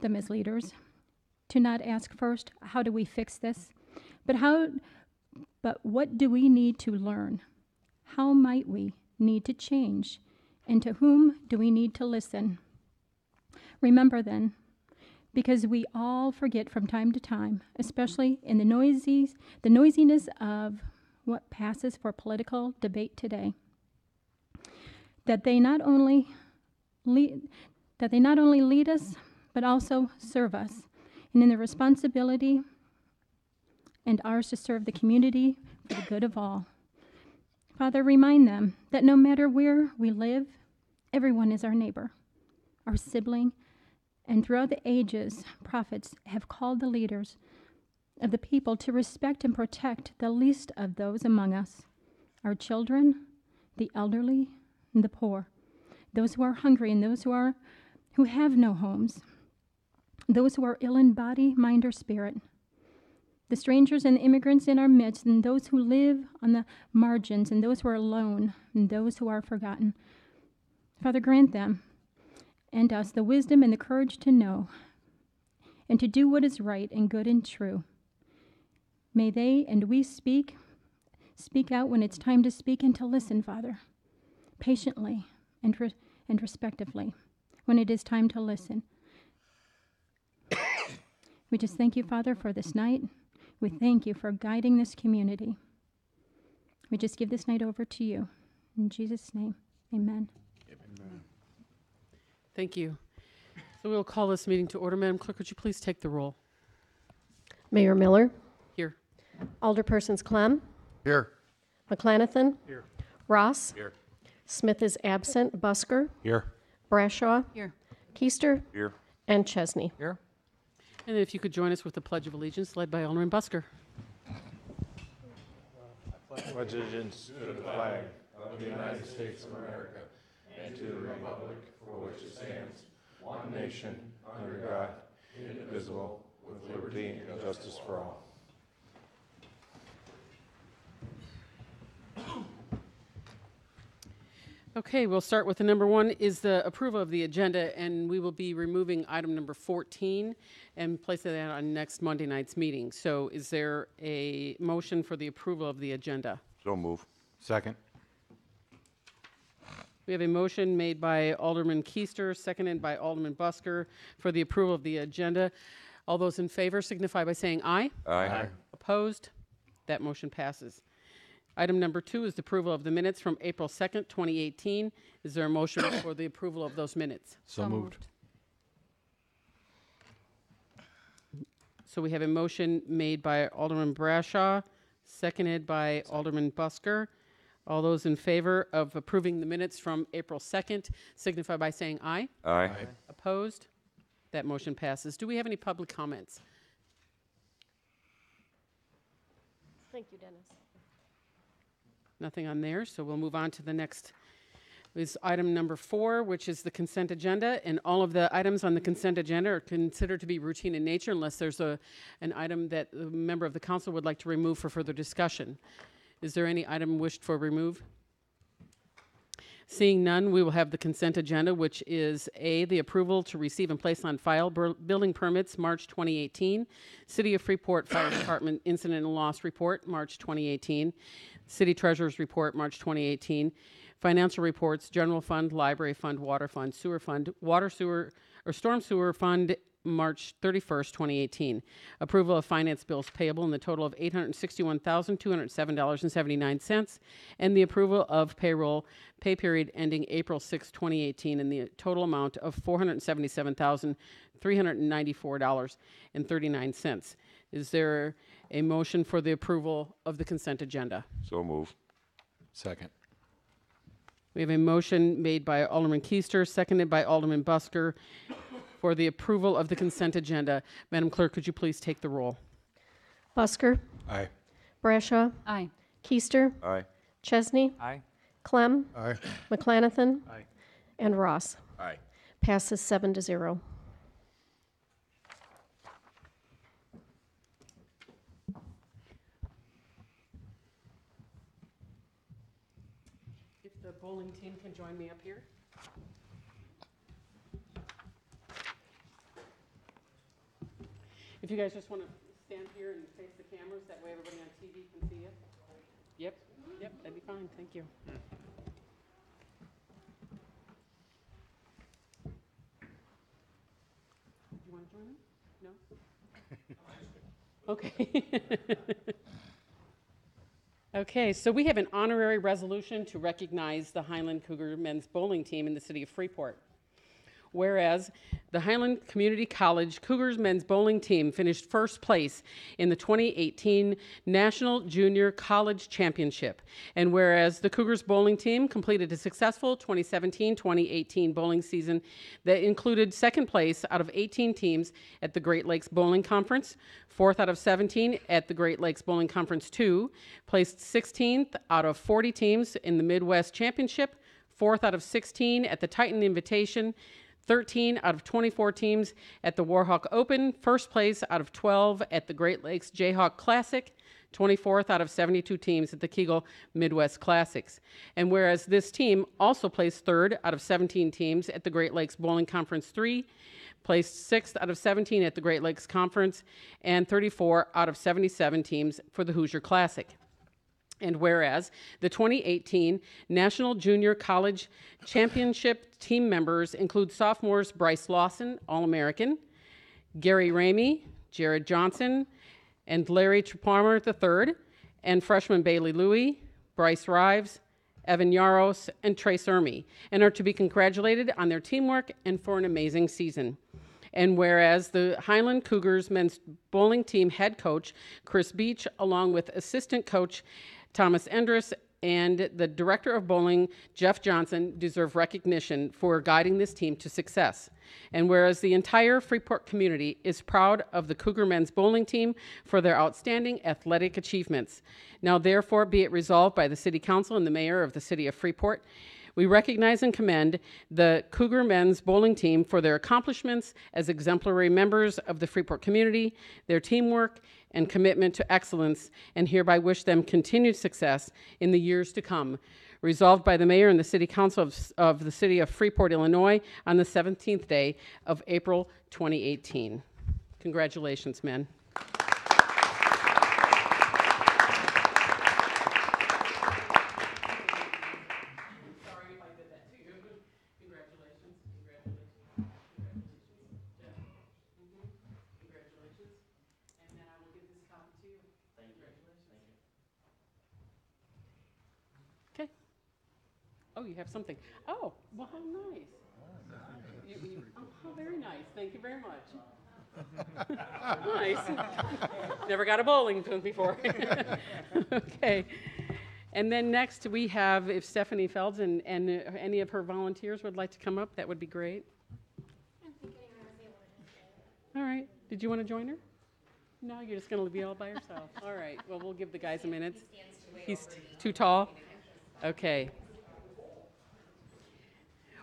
them as leaders to not ask first, how do we fix this? But what do we need to learn? How might we need to change? And to whom do we need to listen? Remember then, because we all forget from time to time, especially in the noisiness of what passes for political debate today, that they not only lead us, but also serve us, and in the responsibility and ours to serve the community for the good of all. Father, remind them that no matter where we live, everyone is our neighbor, our sibling, and throughout the ages, prophets have called the leaders of the people to respect and protect the least of those among us, our children, the elderly, and the poor, those who are hungry and those who have no homes, those who are ill in body, mind, or spirit, the strangers and the immigrants in our midst, and those who live on the margins, and those who are alone, and those who are forgotten. Father, grant them and us the wisdom and the courage to know and to do what is right and good and true. May they and we speak out when it's time to speak, and to listen, Father, patiently and respectively when it is time to listen. We just thank you, Father, for this night. We thank you for guiding this community. We just give this night over to you. In Jesus' name, amen. Amen. Thank you. So we'll call this meeting to order. Madam Clerk, would you please take the roll? Mayor Miller. Here. Alderpersons Clem. Here. McClanathan. Here. Ross. Here. Smith is absent. Busker. Here. Brashaw. Here. Keister. Here. And Chesney. Here. And if you could join us with the Pledge of Allegiance led by Alderman Busker. Pledge allegiance to the flag of the United States of America and to the republic for which it stands, one nation, under God, indivisible, with liberty and justice for all. Okay, we'll start with the number one is the approval of the agenda, and we will be removing item number 14 and placing that on next Monday night's meeting. So is there a motion for the approval of the agenda? So move. Second. We have a motion made by Alderman Keister, seconded by Alderman Busker for the approval of the agenda. All those in favor signify by saying aye. Aye. Opposed? That motion passes. Item number 2 is the approval of the minutes from April 2nd, 2018. Is there a motion for the approval of those minutes? So moved. So we have a motion made by Alderman Brashaw, seconded by Alderman Busker. All those in favor of approving the minutes from April 2nd signify by saying aye. Aye. Opposed? That motion passes. Do we have any public comments? Thank you, Dennis. Nothing on there, so we'll move on to the next. Is item number 4, which is the consent agenda, and all of the items on the consent agenda are considered to be routine in nature unless there's an item that a member of the council would like to remove for further discussion. Is there any item wished for remove? Seeing none, we will have the consent agenda, which is A, the approval to receive and place on file building permits, March 2018, City of Freeport Fire Department Incident and Loss Report, March 2018, City Treasurer's Report, March 2018, financial reports, General Fund, Library Fund, Water Fund, Sewer Fund, Water Sewer, or Storm Sewer Fund, March 31st, 2018. Approval of finance bills payable in the total of $861,207.79, and the approval of payroll pay period ending April 6, 2018, in the total amount of $477,394.39. Is there a motion for the approval of the consent agenda? So move. Second. We have a motion made by Alderman Keister, seconded by Alderman Busker, for the approval of the consent agenda. Madam Clerk, could you please take the roll? Busker. Aye. Brashaw. Aye. Keister. Aye. Chesney. Aye. Clem. Aye. McClanathan. Aye. And Ross. Aye. Passes 7-0. If the bowling team can join me up here. If you guys just want to stand here and face the cameras, that way everybody on TV can see you. Yep, that'd be fine, thank you. Do you want to join them? No? Okay. Okay, so we have an honorary resolution to recognize the Highland Cougar men's bowling team in the city of Freeport. Whereas the Highland Community College Cougars men's bowling team finished first place in the 2018 National Junior College Championship. And whereas the Cougars bowling team completed a successful 2017-2018 bowling season that included second place out of 18 teams at the Great Lakes Bowling Conference, fourth out of 17 at the Great Lakes Bowling Conference 2, placed 16th out of 40 teams in the Midwest Championship, fourth out of 16 at the Titan Invitation, 13 out of 24 teams at the Warhawk Open, first place out of 12 at the Great Lakes Jayhawk Classic, 24th out of 72 teams at the Kegel Midwest Classics. And whereas this team also placed third out of 17 teams at the Great Lakes Bowling Conference 3, placed 6th out of 17 at the Great Lakes Conference, and 34 out of 77 teams for the Hoosier Classic. And whereas the 2018 National Junior College Championship team members include sophomores Bryce Lawson, All-American, Gary Ramey, Jared Johnson, and Larry Trepalmer III, and freshmen Bailey Louie, Bryce Rives, Evan Yaros, and Trace Ermy, and are to be congratulated on their teamwork and for an amazing season. And whereas the Highland Cougars men's bowling team head coach, Chris Beach, along with assistant coach Thomas Endress and the director of bowling, Jeff Johnson, deserve recognition for guiding this team to success. And whereas the entire Freeport community is proud of the Cougar men's bowling team for their outstanding athletic achievements. Now therefore be it resolved by the City Council and the Mayor of the City of Freeport, we recognize and commend the Cougar men's bowling team for their accomplishments as exemplary members of the Freeport community, their teamwork, and commitment to excellence, and hereby wish them continued success in the years to come. Resolved by the Mayor and the City Council of the City of Freeport, Illinois, on the 17th day of April 2018. Congratulations, men. Oh, you have something. Oh, well, how nice. Oh, very nice. Thank you very much. Nice. Never got a bowling pin before. Okay. And then next we have, if Stephanie Felds and any of her volunteers would like to come up, that would be great. All right. Did you want to join her? No, you're just going to be all by yourself. All right. Well, we'll give the guys a minute. He's too tall? Okay.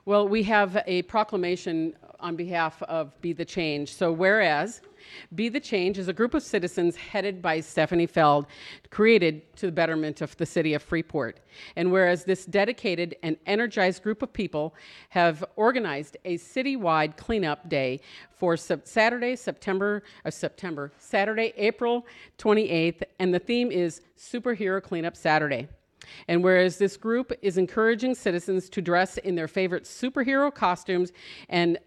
Well, we have a proclamation on behalf of Be the Change. So whereas Be the Change is a group of citizens headed by Stephanie Feld, created to the betterment of the city of Freeport. And whereas this dedicated and energized group of people have organized a citywide cleanup day for Saturday, April 28th, and the theme is Superhero Cleanup Saturday. And whereas this group is encouraging citizens to dress in their favorite superhero costumes and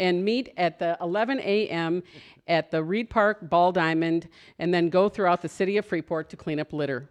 meet at the 11 a.m. at the Reed Park Ball Diamond and then go throughout the city of Freeport to clean up litter.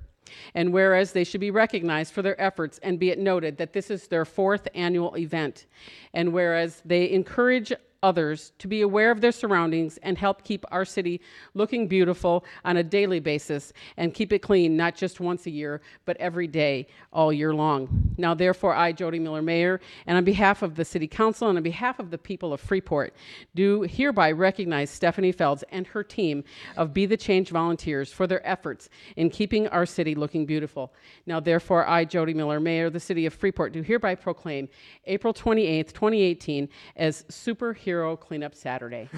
And whereas they should be recognized for their efforts, and be it noted that this is their 4th annual event. And whereas they encourage others to be aware of their surroundings and help keep our city looking beautiful on a daily basis and keep it clean, not just once a year, but every day, all year long. Now, therefore, I, Jody Miller, Mayor, and on behalf of the City Council and on behalf of the people of Freeport, do hereby recognize Stephanie Felds and her team of Be the Change volunteers for their efforts in keeping our city looking beautiful. Now, therefore, I, Jody Miller, Mayor of the City of Freeport, do hereby proclaim April 28th, 2018 as Superhero Cleanup Saturday.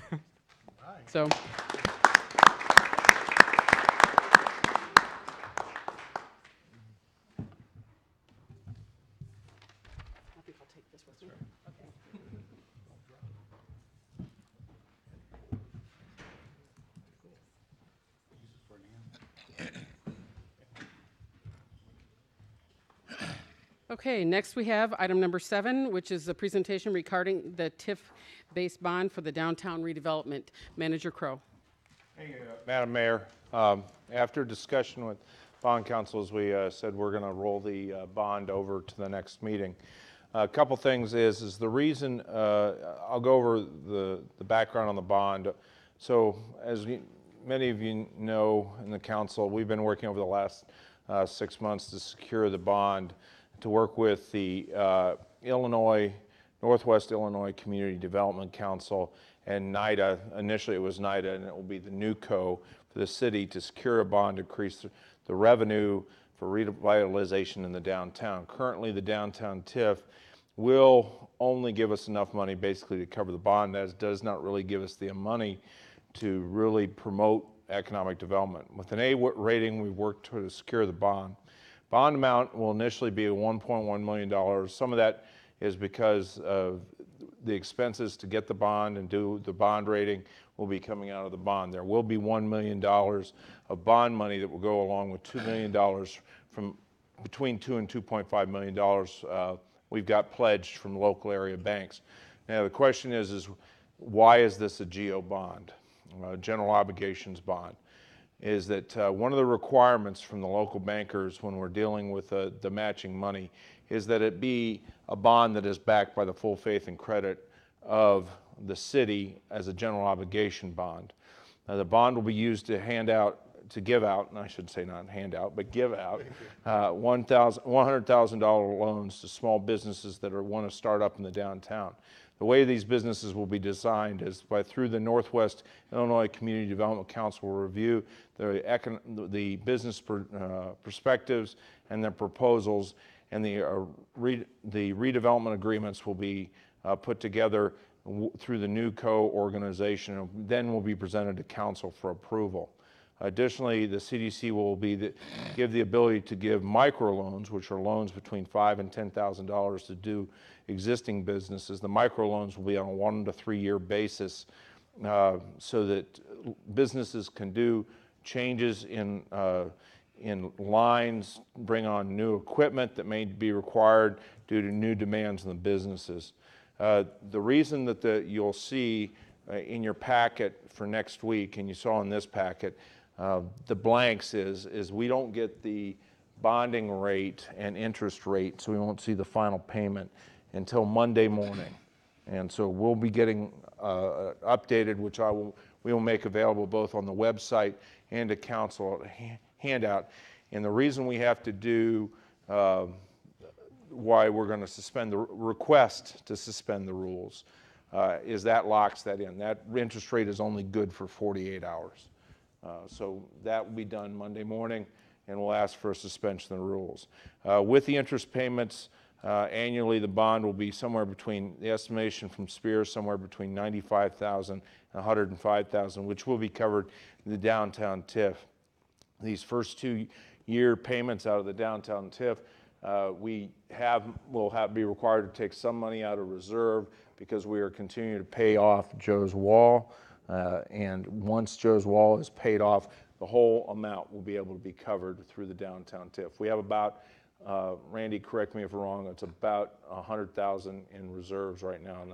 So. I think I'll take this with me. Okay. Okay, next we have item number 7, which is a presentation regarding the TIF-based bond for the downtown redevelopment. Manager Crow. Hey, Madam Mayor, after discussion with bond counsel, as we said, we're going to roll the bond over to the next meeting. A couple things is the reason, I'll go over the background on the bond. So as many of you know in the council, we've been working over the last 6 months to secure the bond to work with the Northwest Illinois Community Development Council and NIDA. Initially it was NIDA, and it will be the new co for the city to secure a bond to increase the revenue for revitalization in the downtown. Currently the downtown TIF will only give us enough money basically to cover the bond. That does not really give us the money to really promote economic development. With an A rating, we've worked to secure the bond. Bond amount will initially be $1.1 million. Some of that is because of the expenses to get the bond and do the bond rating will be coming out of the bond. There will be $1 million of bond money that will go along with $2 million from between $2 and $2.5 million we've got pledged from local area banks. Now the question is why is this a GO bond, general obligations bond? Is that one of the requirements from the local bankers when we're dealing with the matching money is that it be a bond that is backed by the full faith and credit of the city as a general obligation bond. The bond will be used to give out, and I should say not hand out, but give out $100,000 loans to small businesses that want to start up in the downtown. The way these businesses will be designed is through the Northwest Illinois Community Development Council will review the business perspectives and their proposals, and the redevelopment agreements will be put together through the new co-organization, and then will be presented to council for approval. Additionally, the CDC will give the ability to give microloans, which are loans between $5,000 and $10,000 to do existing businesses. The microloans will be on a 1 to 3 year basis so that businesses can do changes in lines, bring on new equipment that may be required due to new demands in the businesses. The reason that you'll see in your packet for next week, and you saw in this packet, the blanks is we don't get the bonding rate and interest rate, so we won't see the final payment until Monday morning. And so we'll be getting updated, which we will make available both on the website and a council handout. And the reason we have to do why we're going to suspend the request to suspend the rules is that locks that in. That interest rate is only good for 48 hours. So that will be done Monday morning, and we'll ask for a suspension of the rules. With the interest payments, annually the bond will be somewhere between, the estimation from Spears, somewhere between $95,000 and $105,000, which will be covered in the downtown TIF. These first 2 year payments out of the downtown TIF, we will be required to take some money out of reserve because we are continuing to pay off Joe's Wall. And once Joe's Wall is paid off, the whole amount will be able to be covered through the downtown TIF. We have about, Randy, correct me if I'm wrong, it's about 100,000 in reserves right now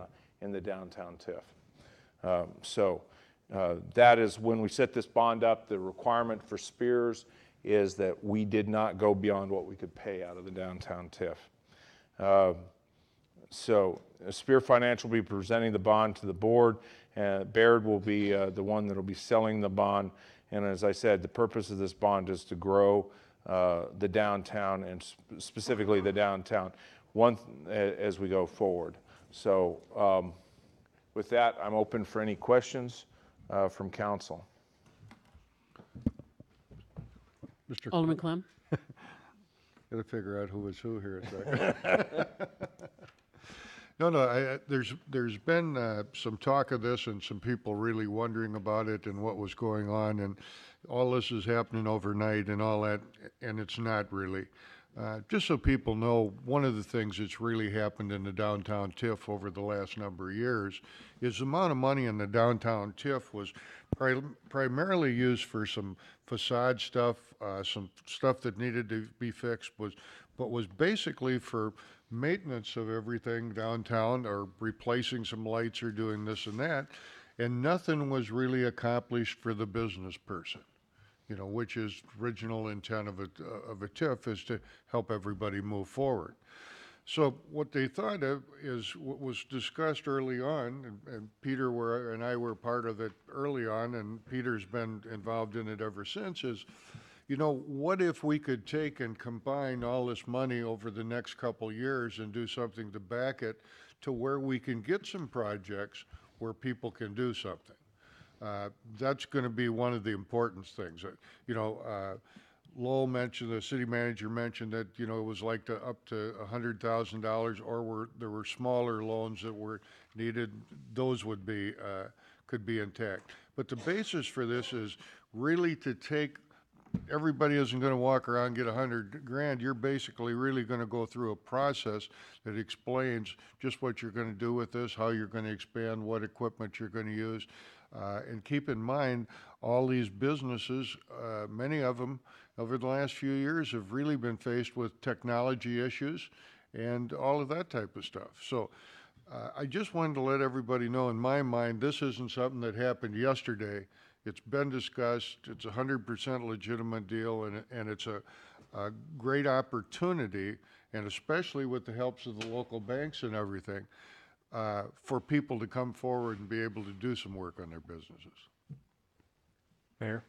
in the downtown TIF. So that is when we set this bond up. The requirement for Spears is that we did not go beyond what we could pay out of the downtown TIF. So Spear Financial will be presenting the bond to the board. Baird will be the one that will be selling the bond. And as I said, the purpose of this bond is to grow the downtown, and specifically the downtown, as we go forward. So with that, I'm open for any questions from council. Mr. Alderman Clem. Got to figure out who was who here a second. No, there's been some talk of this and some people really wondering about it and what was going on, and all this is happening overnight and all that, and it's not really. Just so people know, one of the things that's really happened in the downtown TIF over the last number of years is the amount of money in the downtown TIF was primarily used for some facade stuff, some stuff that needed to be fixed, but was basically for maintenance of everything downtown, or replacing some lights or doing this and that, and nothing was really accomplished for the business person, you know, which is original intent of a TIF, is to help everybody move forward. So what they thought of is what was discussed early on, and Peter and I were part of it early on, and Peter's been involved in it ever since, is, you know, what if we could take and combine all this money over the next couple years and do something to back it to where we can get some projects where people can do something. That's going to be one of the important things. You know, Lowell mentioned, the city manager mentioned that, you know, it was like up to $100,000, or there were smaller loans that were needed. Those would be, could be intact. But the basis for this is really to take, everybody isn't going to walk around and get 100 grand. You're basically really going to go through a process that explains just what you're going to do with this, how you're going to expand, what equipment you're going to use. And keep in mind, all these businesses, many of them over the last few years have really been faced with technology issues and all of that type of stuff. So I just wanted to let everybody know, in my mind, this isn't something that happened yesterday. It's been discussed. It's a 100% legitimate deal, and it's a great opportunity, and especially with the helps of the local banks and everything, for people to come forward and be able to do some work on their businesses. Mayor?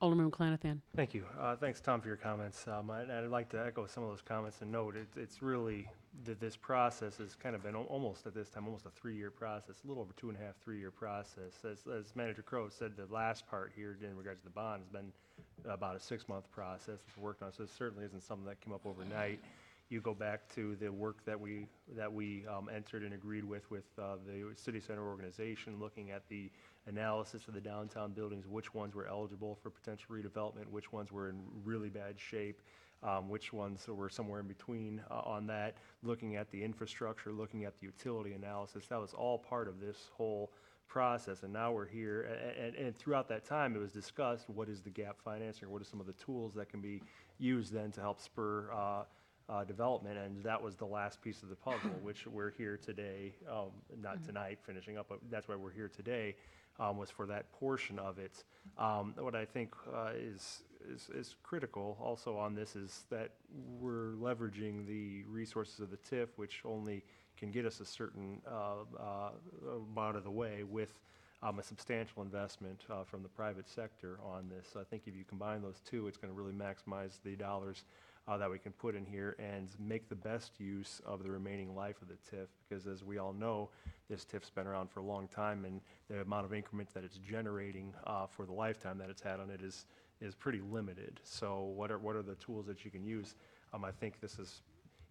Alderman Clanathan. Thank you. Thanks, Tom, for your comments. I'd like to echo some of those comments and note it's really that this process has kind of been almost at this time, almost a 3-year process, a little over 2.5, 3-year process. As Manager Crowe said, the last part here in regards to the bond has been about a 6-month process that's worked on, so it certainly isn't something that came up overnight. You go back to the work that we entered and agreed with the City Center organization, looking at the analysis of the downtown buildings, which ones were eligible for potential redevelopment, which ones were in really bad shape, which ones were somewhere in between on that, looking at the infrastructure, looking at the utility analysis. That was all part of this whole process, and now we're here, and throughout that time it was discussed, what is the gap financing, or what are some of the tools that can be used then to help spur development, and that was the last piece of the puzzle, which we're here today, not tonight finishing up, but that's why we're here today, was for that portion of it. What I think is critical also on this is that we're leveraging the resources of the TIF, which only can get us a certain amount of the way, with a substantial investment from the private sector on this. So I think if you combine those two, it's going to really maximize the dollars that we can put in here and make the best use of the remaining life of the TIF, because as we all know, this TIF's been around for a long time, and the amount of increment that it's generating for the lifetime that it's had on it is pretty limited. So what are the tools that you can use? I think this is,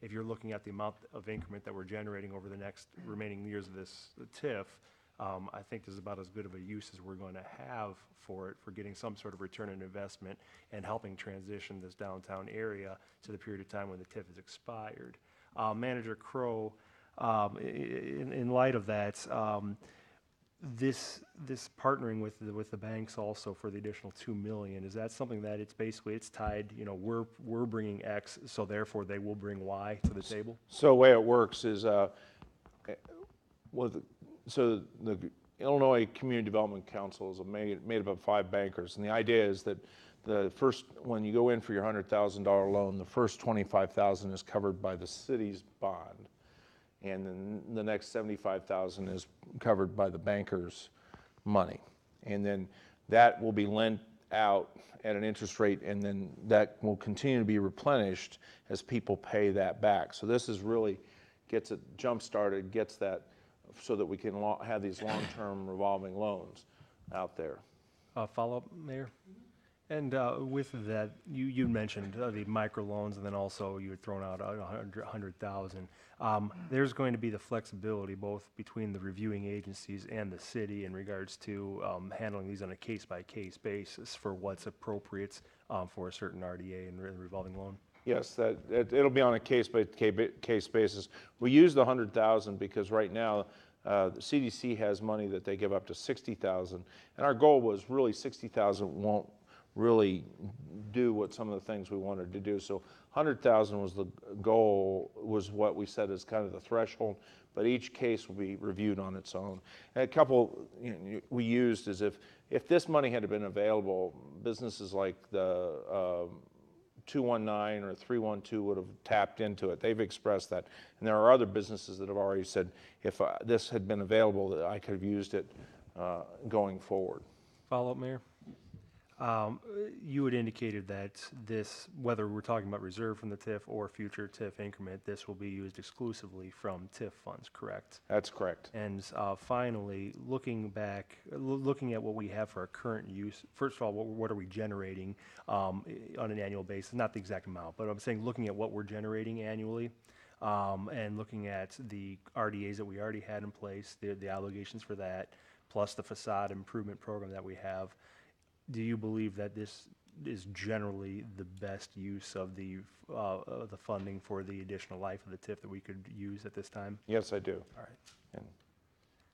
if you're looking at the amount of increment that we're generating over the next remaining years of this TIF, I think this is about as good of a use as we're going to have for it, for getting some sort of return on investment and helping transition this downtown area to the period of time when the TIF is expired. Manager Crowe, in light of that, this partnering with the banks also for the additional $2 million, is that something that it's tied, you know, we're bringing X, so therefore they will bring Y to the table? So the way it works is, so the Illinois Community Development Council is made up of 5 bankers, and the idea is that when you go in for your $100,000 loan, the first $25,000 is covered by the city's bond, and then the next $75,000 is covered by the banker's money, and then that will be lent out at an interest rate, and then that will continue to be replenished as people pay that back. So this is really gets it jump started, gets that so that we can have these long-term revolving loans out there. Follow-up, Mayor? And with that, you mentioned the microloans, and then also you had thrown out 100,000. There's going to be the flexibility both between the reviewing agencies and the city in regards to handling these on a case-by-case basis for what's appropriate for a certain RDA and revolving loan. Yes, it'll be on a case-by-case basis. We use the 100,000 because right now the CDC has money that they give up to 60,000, and our goal was really 60,000 won't really do what some of the things we wanted to do. So 100,000 was the goal, was what we said is kind of the threshold, but each case will be reviewed on its own. And a couple we used is if this money had been available, businesses like the 219 or 312 would have tapped into it. They've expressed that. And there are other businesses that have already said, if this had been available, that I could have used it going forward. Follow up, Mayor? You had indicated that this, whether we're talking about reserve from the TIF or future TIF increment, this will be used exclusively from TIF funds, correct? That's correct. And finally, looking back, looking at what we have for our current use, first of all, what are we generating on an annual basis? Not the exact amount, but I'm saying looking at what we're generating annually, and looking at the RDAs that we already had in place, the obligations for that, plus the facade improvement program that we have. Do you believe that this is generally the best use of the funding for the additional life of the TIF that we could use at this time? Yes, I do. All right. And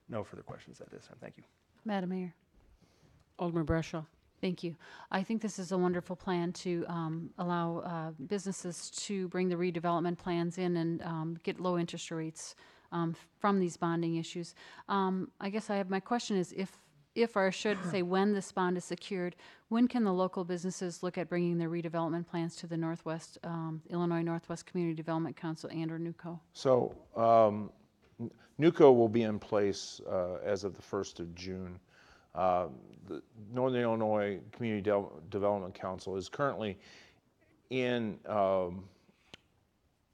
No further questions at this time. Thank you. Madam Mayor. Alderman Bradshaw. Thank you. I think this is a wonderful plan to allow businesses to bring the redevelopment plans in and get low interest rates from these bonding issues. I guess my question is if or I should say when this bond is secured, when can the local businesses look at bringing their redevelopment plans to the Northwest, Illinois Northwest Community Development Council and or NUCO? so NUCO will be in place as of the 1st of June. The Northern Illinois Community Development Council is currently in,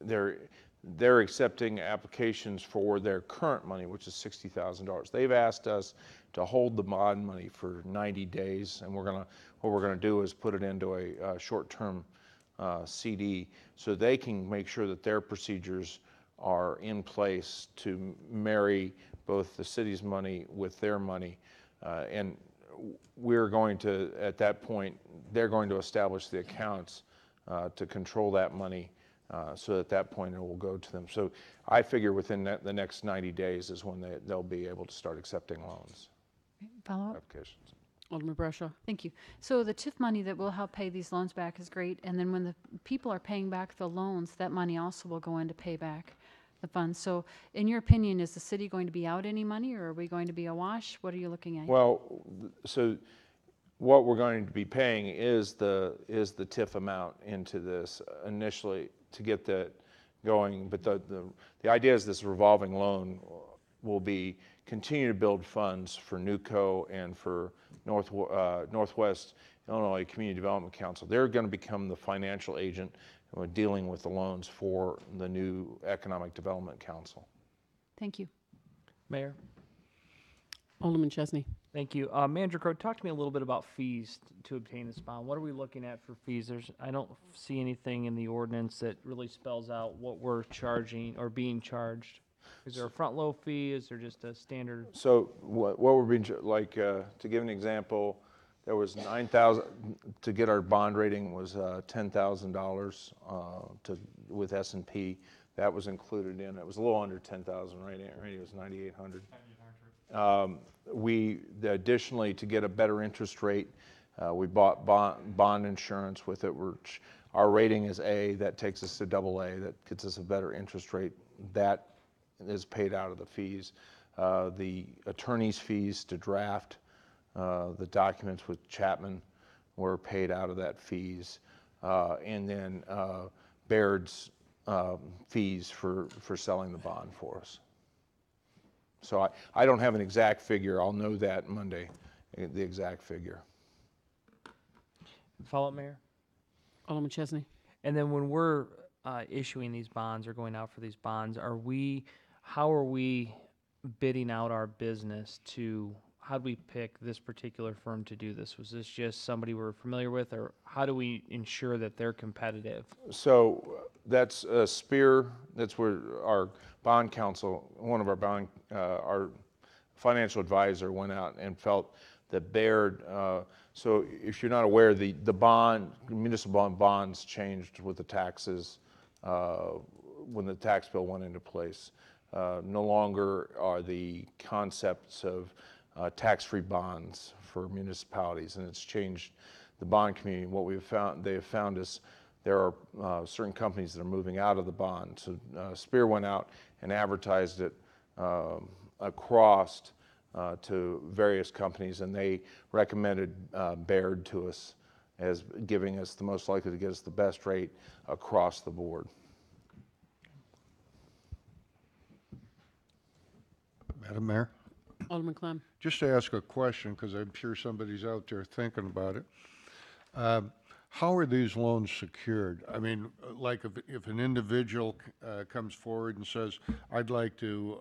they're accepting applications for their current money, which is $60,000. They've asked us to hold the bond money for 90 days, and what we're gonna do is put it into a short-term CD so they can make sure that their procedures are in place to marry both the city's money with their money. And we're going to, at that point, they're going to establish the accounts to control that money so at that point it will go to them. So I figure within the next 90 days is when they'll be able to start accepting loans, Follow up? applications. Alderman Bradshaw. Thank you. So the TIF money that will help pay these loans back is great, and then when the people are paying back the loans, that money also will go in to pay back the funds. So in your opinion, is the city going to be out any money, or are we going to be awash? What are you looking at? Well, so what we're going to be paying is the TIF amount into this initially to get that going. But the idea is this revolving loan will be continue to build funds for NUCO and for Northwest Illinois Community Development Council. They're going to become the financial agent dealing with the loans for the new Economic Development Council. Thank you. Mayor, Alderman Chesney. thank you. Manager Crowe, talk to me a little bit about fees to obtain this bond. What are we looking at for fees? I don't see anything in the ordinance that really spells out what we're charging or being charged. Is there a front load fee? Is there just a standard? So what we're being, like, to give an example, there was 9,000, to get our bond rating was $10,000 with S&P. That was included in, it was a little under 10,000, right? It was 9,800. Additionally, to get a better interest rate, we bought bond insurance with it, which our rating is A, that takes us to AA, that gets us a better interest rate. That is paid out of the fees. The attorney's fees to draft the documents with Chapman were paid out of that fees. And then Baird's fees for selling the bond for us. So I don't have an exact figure. I'll know that Monday, the exact figure. Follow up, Mayor? Alderman Chesney. And then when we're issuing these bonds or going out for these bonds, how are we bidding out our business to, how do we pick this particular firm to do this? Was this just somebody we're familiar with, or how do we ensure that they're competitive? So that's SPEAR, that's where our bond counsel, one of our financial advisor went out and felt that Baird, so if you're not aware, the municipal bonds changed with the taxes when the tax bill went into place. No longer are the concepts of tax-free bonds for municipalities, and it's changed the bond community. What they have found is there are certain companies that are moving out of the bond. So Spear went out and advertised it across to various companies, and they recommended Baird to us as giving us the most likely to get us the best rate across the board. Madam Mayor? Alderman Clem. Just to ask a question, because I'm sure somebody's out there thinking about it. How are these loans secured? I mean, like if an individual comes forward and says, I'd like to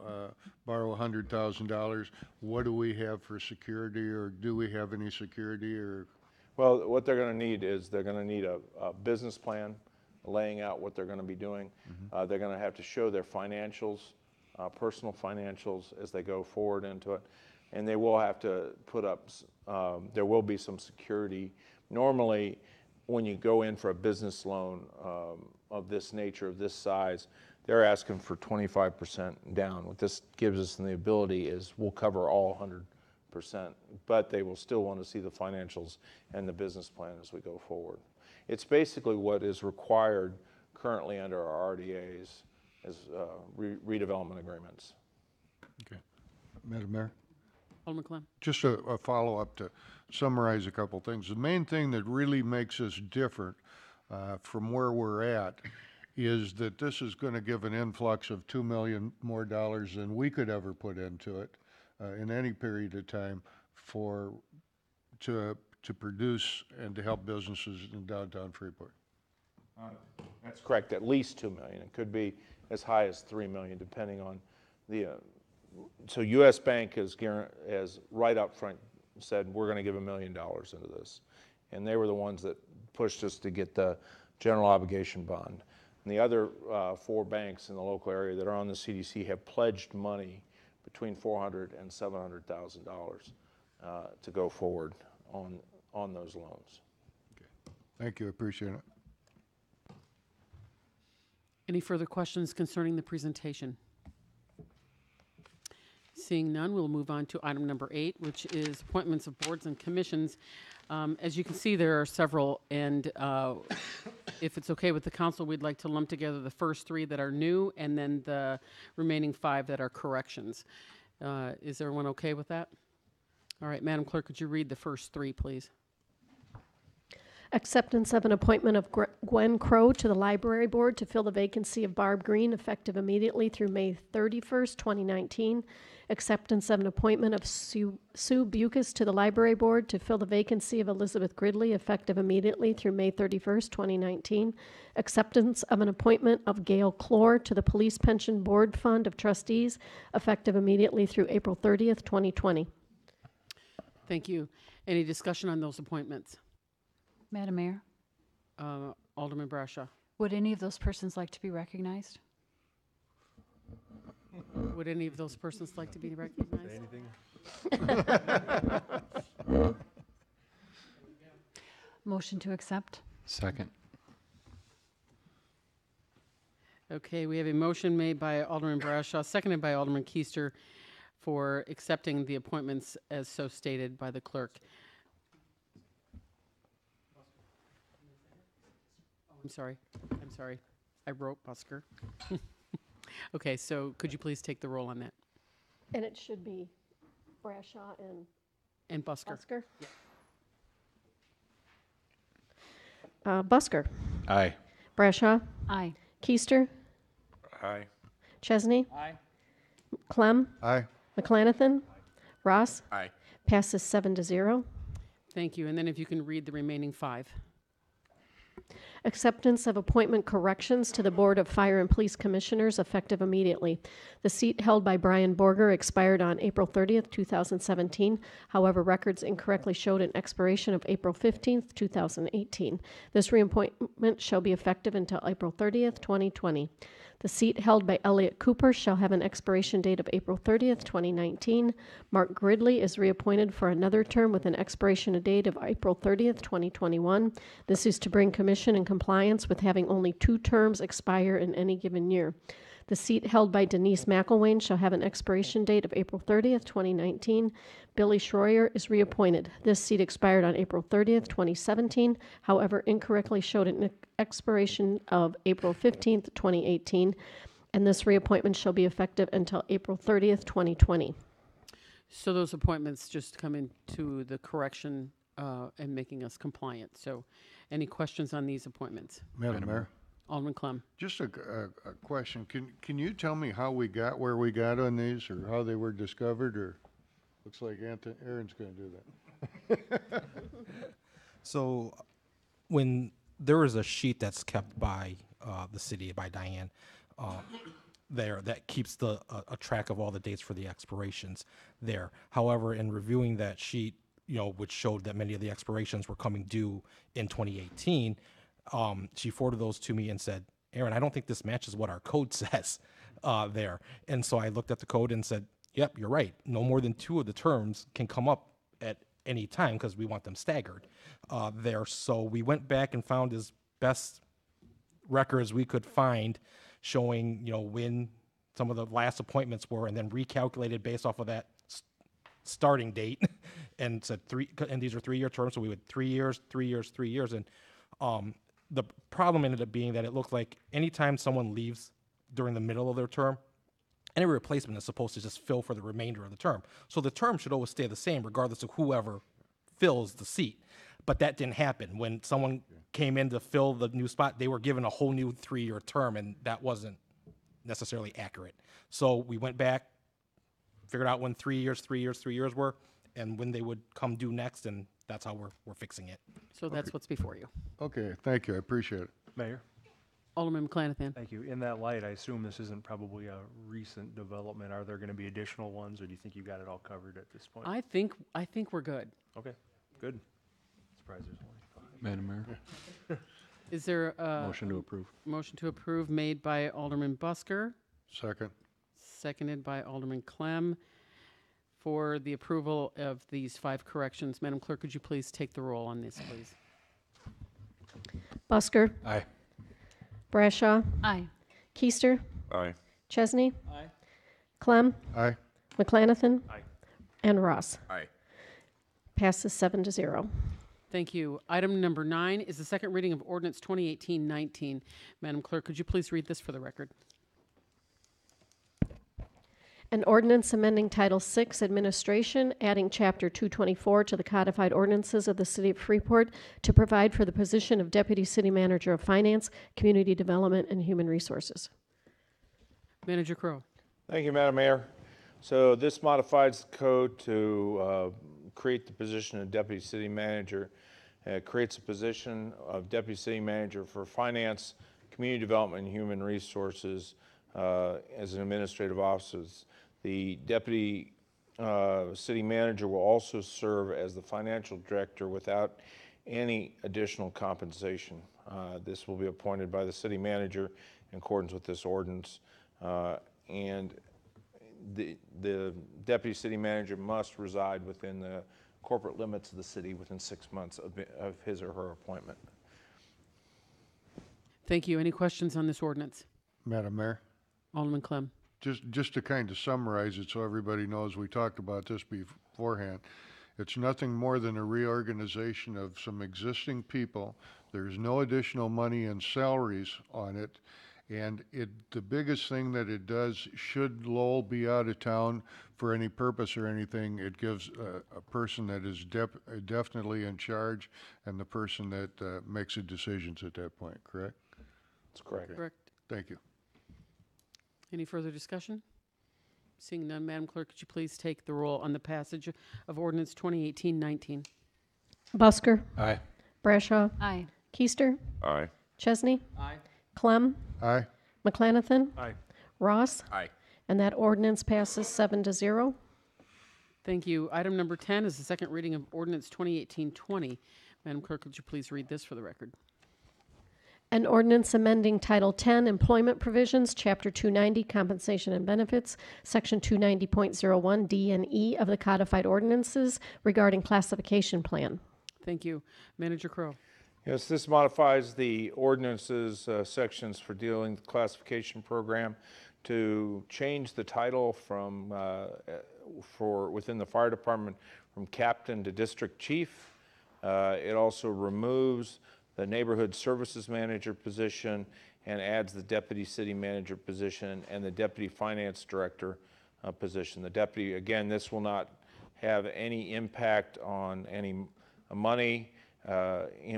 borrow $100,000, what do we have for security, or do we have any security? Or Well, what they're going to need is they're going to need a business plan laying out what they're going to be doing. They're going to have to show their financials, personal financials as they go forward into it. And they will have to put up, there will be some security. Normally, when you go in for a business loan of this nature, of this size, they're asking for 25% down. What this gives us the ability is we'll cover all 100%, but they will still want to see the financials and the business plan as we go forward. It's basically what is required currently under our RDAs as redevelopment agreements. Okay. Madam Mayor? Alderman Clem. Just a follow-up to summarize a couple things. The main thing that really makes us different from where we're at is that this is going to give an influx of $2 million more than we could ever put into it in any period of time to produce and to help businesses in downtown Freeport. That's correct, at least $2 million. It could be as high as $3 million, depending on the. So U.S. Bank has right up front said we're going to give $1 million into this, and they were the ones that pushed us to get the general obligation bond. And the other 4 banks in the local area that are on the CDC have pledged money between $400,000 and $700,000 to go forward on those loans. Okay. Thank you. I appreciate it. Any further questions concerning the presentation? Seeing none, we'll move on to item number 8, which is appointments of boards and commissions. As you can see, there are several, and if it's okay with the council, we'd like to lump together the first 3 that are new and then the remaining 5 that are corrections. Is everyone okay with that? All right, Madam Clerk, could you read the first 3, please? Acceptance of an appointment of Gwen Crow to the Library Board to fill the vacancy of Barb Green, effective immediately through May 31st, 2019. Acceptance of an appointment of Sue Bucas to the Library Board to fill the vacancy of Elizabeth Gridley, effective immediately through May 31st, 2019. Acceptance of an appointment of Gail Clore to the Police Pension Board Fund of Trustees, effective immediately through April 30th, 2020. Thank you. Any discussion on those appointments? Madam Mayor, Alderman Brashaw. would any of those persons like to be recognized? Would any of those persons like to be recognized? Anything? Motion to accept. Second. Okay, we have a motion made by Alderman Brashaw, seconded by Alderman Keister, for accepting the appointments as so stated by the clerk. I'm sorry. I wrote Busker. Okay, so could you please take the roll on that? And it should be Brashaw and Busker. Busker. Busker. Aye. Brashaw. Aye. Keister. Aye. Chesney. Aye. Clem. Aye. McLanathan. Ross. Aye. Passes 7-0. Thank you. And then if you can read the remaining 5. Acceptance of appointment corrections to the Board of Fire and Police Commissioners, effective immediately. The seat held by Brian Borger expired on April 30th, 2017. However, records incorrectly showed an expiration of April 15th, 2018. This reappointment shall be effective until April 30th, 2020. The seat held by Elliot Cooper shall have an expiration date of April 30th, 2019. Mark Gridley is reappointed for another term with an expiration date of April 30th, 2021. This is to bring commission in compliance with having only 2 terms expire in any given year. The seat held by Denise McElwain shall have an expiration date of April 30th, 2019. Billy Schroyer is reappointed. This seat expired on April 30th, 2017, however, incorrectly showed an expiration of April 15th, 2018, and this reappointment shall be effective until April 30th, 2020. So those appointments just come into the correction and making us compliant. So any questions on these appointments? Madam Mayor, Alderman Clem. just a question. Can you tell me how we got where we got on these, or how they were discovered, or looks like Aaron's going to do that. So when there is a sheet that's kept by the city, by Diane, there that keeps a track of all the dates for the expirations there. However, in reviewing that sheet, which showed that many of the expirations were coming due in 2018, she forwarded those to me and said, Aaron, I don't think this matches what our code says there. And so I looked at the code and said, yep, you're right. No more than 2 of the terms can come up at any time because we want them staggered there. So we went back and found as best records we could find showing, when some of the last appointments were, and then recalculated based off of that starting date and said and these are 3-year terms. So we would 3 years, 3 years, 3 years. And the problem ended up being that it looked like anytime someone leaves during the middle of their term, any replacement is supposed to just fill for the remainder of the term. So the term should always stay the same regardless of whoever fills the seat. But that didn't happen. When someone came in to fill the new spot, they were given a whole new 3-year term, and that wasn't necessarily accurate. So we went back, figured out when 3 years were, and when they would come due next, and that's how we're fixing it. So that's what's before you. Okay, thank you. I appreciate it. Mayor? Alderman McClanathan. Thank you. In that light, I assume this isn't probably a recent development. Are there going to be additional ones, or do you think you got it all covered at this point? I think we're good. Okay, good. Surprised there's only 5. Madam Mayor, Is there a motion to approve. motion to approve made by Alderman Busker, Second. seconded by Alderman Clem, for the approval of these 5 corrections? Madam Clerk, could you please take the roll on this, please? Busker, Aye. Brashaw, Aye. Keister, Aye. Chesney, Aye. Clem, Aye. McClanathan, Aye. and Ross. Aye. Passes 7-0. Thank you. Item number 9 is the second reading of Ordinance 2018-19. Madam Clerk, could you please read this for the record? An ordinance amending Title VI Administration, adding Chapter 224 to the codified ordinances of the City of Freeport to provide for the position of Deputy City Manager of Finance, Community Development, and Human Resources. Manager Crowe. Thank you, Madam Mayor. So this modifies the code to create the position of Deputy City Manager. It creates a position of Deputy City Manager for Finance, Community Development, and Human Resources as an administrative officer. The Deputy City Manager will also serve as the Financial Director without any additional compensation. This will be appointed by the City Manager in accordance with this ordinance. And the Deputy City Manager must reside within the corporate limits of the city within 6 months of his or her appointment. Thank you. Any questions on this ordinance? Madam Mayor, Alderman Clem. just to kind of summarize it so everybody knows, we talked about this beforehand. It's nothing more than a reorganization of some existing people. There's no additional money and salaries on it. And the biggest thing that it does, should Lowell be out of town for any purpose or anything, it gives a person that is definitely in charge and the person that makes the decisions at that point, correct? That's correct. Correct. Thank you. Any further discussion? Seeing none, Madam Clerk, could you please take the roll on the passage of Ordinance 2018-19? Busker, Aye. Brashaw, Aye. Keister, Aye. Chesney, Aye. Clem, Aye. McClanathan, Aye. Ross, Aye. and that ordinance passes 7-0. Thank you. Item number 10 is the second reading of Ordinance 2018-20. Madam Clerk, could you please read this for the record? An ordinance amending Title 10 Employment Provisions, Chapter 290 Compensation and Benefits, Section 290.01 D and E of the codified ordinances regarding classification plan. Thank you. Manager Crowe. Yes, this modifies the ordinances sections for dealing with the classification program to change the title from, for within the fire department from captain to district chief. It also removes the neighborhood services manager position and adds the deputy city manager position and the deputy finance director position. The deputy, again, this will not have any impact on any money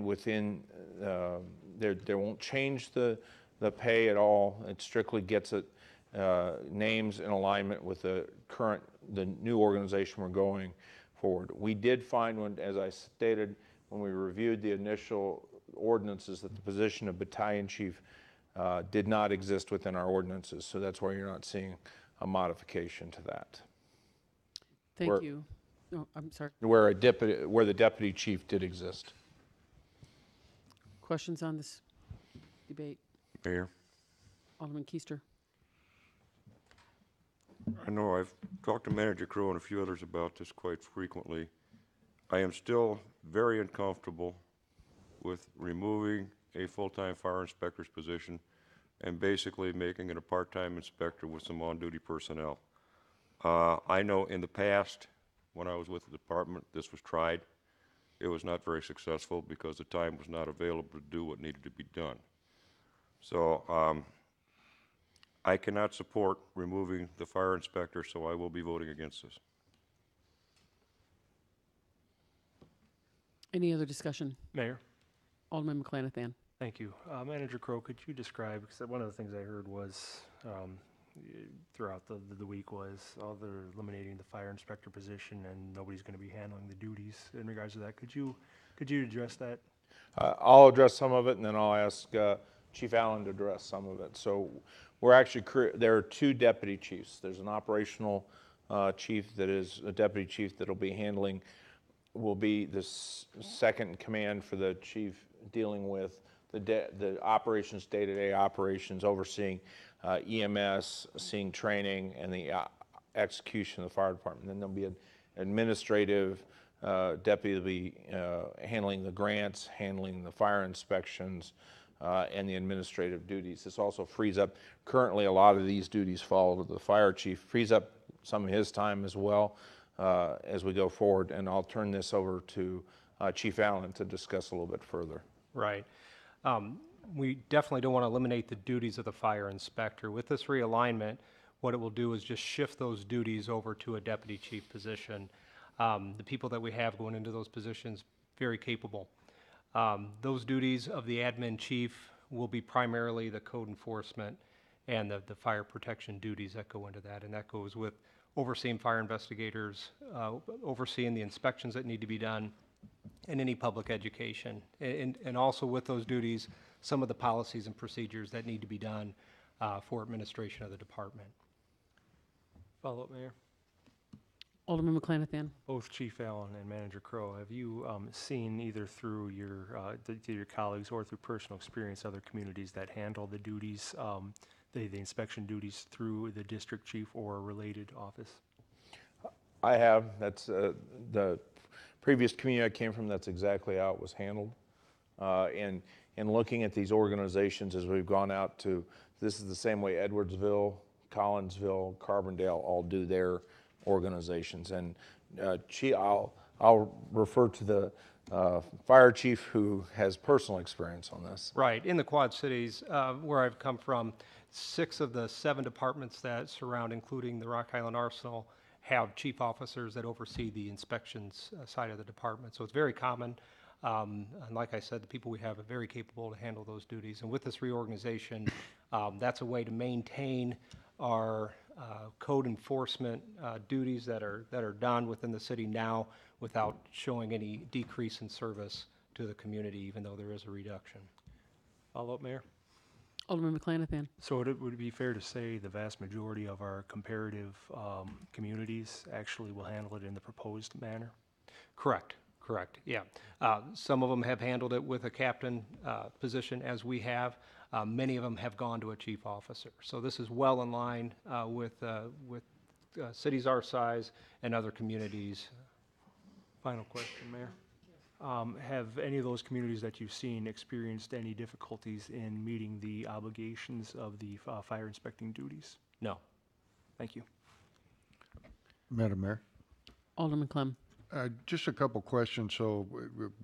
within, there won't change the pay at all. It strictly gets it names in alignment with the new organization we're going forward. We did find, when, as I stated, when we reviewed the initial ordinances, that the position of battalion chief did not exist within our ordinances, so that's why you're not seeing a modification to that. Thank you. Oh, I'm sorry. Where the deputy chief did exist. Questions on this debate? Mayor, Alderman Keister. I know I've talked to Manager Crow and a few others about this quite frequently. I am still very uncomfortable with removing a full-time fire inspector's position and basically making it a part-time inspector with some on-duty personnel. I know in the past, when I was with the department, this was tried. It was not very successful because the time was not available to do what needed to be done. So I cannot support removing the fire inspector, so I will be voting against this. Any other discussion? Mayor? Alderman McClanathan. Thank you. Manager Crow, could you describe, because one of the things I heard was throughout the week was, oh, they're eliminating the fire inspector position and nobody's going to be handling the duties in regards to that. Could you address that? I'll address some of it, and then I'll ask Chief Allen to address some of it. So we're actually, there are two deputy chiefs. There's an operational chief that is a deputy chief that will be handling, will be the second in command for the chief dealing with the operations, day-to-day operations, overseeing EMS, seeing training, and the execution of the fire department. Then there'll be an administrative deputy that'll be handling the grants, handling the fire inspections, and the administrative duties. This also frees up, currently a lot of these duties fall to the fire chief, frees up some of his time as well as we go forward. And I'll turn this over to Chief Allen to discuss a little bit further. Right. We definitely don't want to eliminate the duties of the fire inspector. With this realignment, what it will do is just shift those duties over to a deputy chief position. The people that we have going into those positions, very capable. Those duties of the admin chief will be primarily the code enforcement and the fire protection duties that go into that. And that goes with overseeing fire investigators, overseeing the inspections that need to be done, and any public education. And also with those duties, some of the policies and procedures that need to be done for administration of the department. Follow up, Mayor. Alderman McClanathan. Both Chief Allen and Manager Crow, have you seen either through your colleagues or through personal experience other communities that handle the duties, the inspection duties through the district chief or a related office? I have. That's the previous community I came from, that's exactly how it was handled. And looking at these organizations as we've gone out to, this is the same way Edwardsville, Collinsville, Carbondale all do their organizations. And I'll refer to the fire chief who has personal experience on this. Right. In the Quad Cities, where I've come from, 6 of the 7 departments that surround, including the Rock Island Arsenal, have chief officers that oversee the inspections side of the department. So it's very common. And like I said, the people we have are very capable to handle those duties. And with this reorganization, that's a way to maintain our code enforcement duties that are done within the city now without showing any decrease in service to the community, even though there is a reduction. Follow up, Mayor. Alderman McClanathan. So would it be fair to say the vast majority of our comparative communities actually will handle it in the proposed manner? Correct. Yeah. Some of them have handled it with a captain position, as we have. Many of them have gone to a chief officer. So this is well in line with cities our size and other communities. Final question, Mayor. Have any of those communities that you've seen experienced any difficulties in meeting the obligations of the fire inspecting duties? No. Thank you. Madam Mayor? Alderman Clem. Just a couple questions, so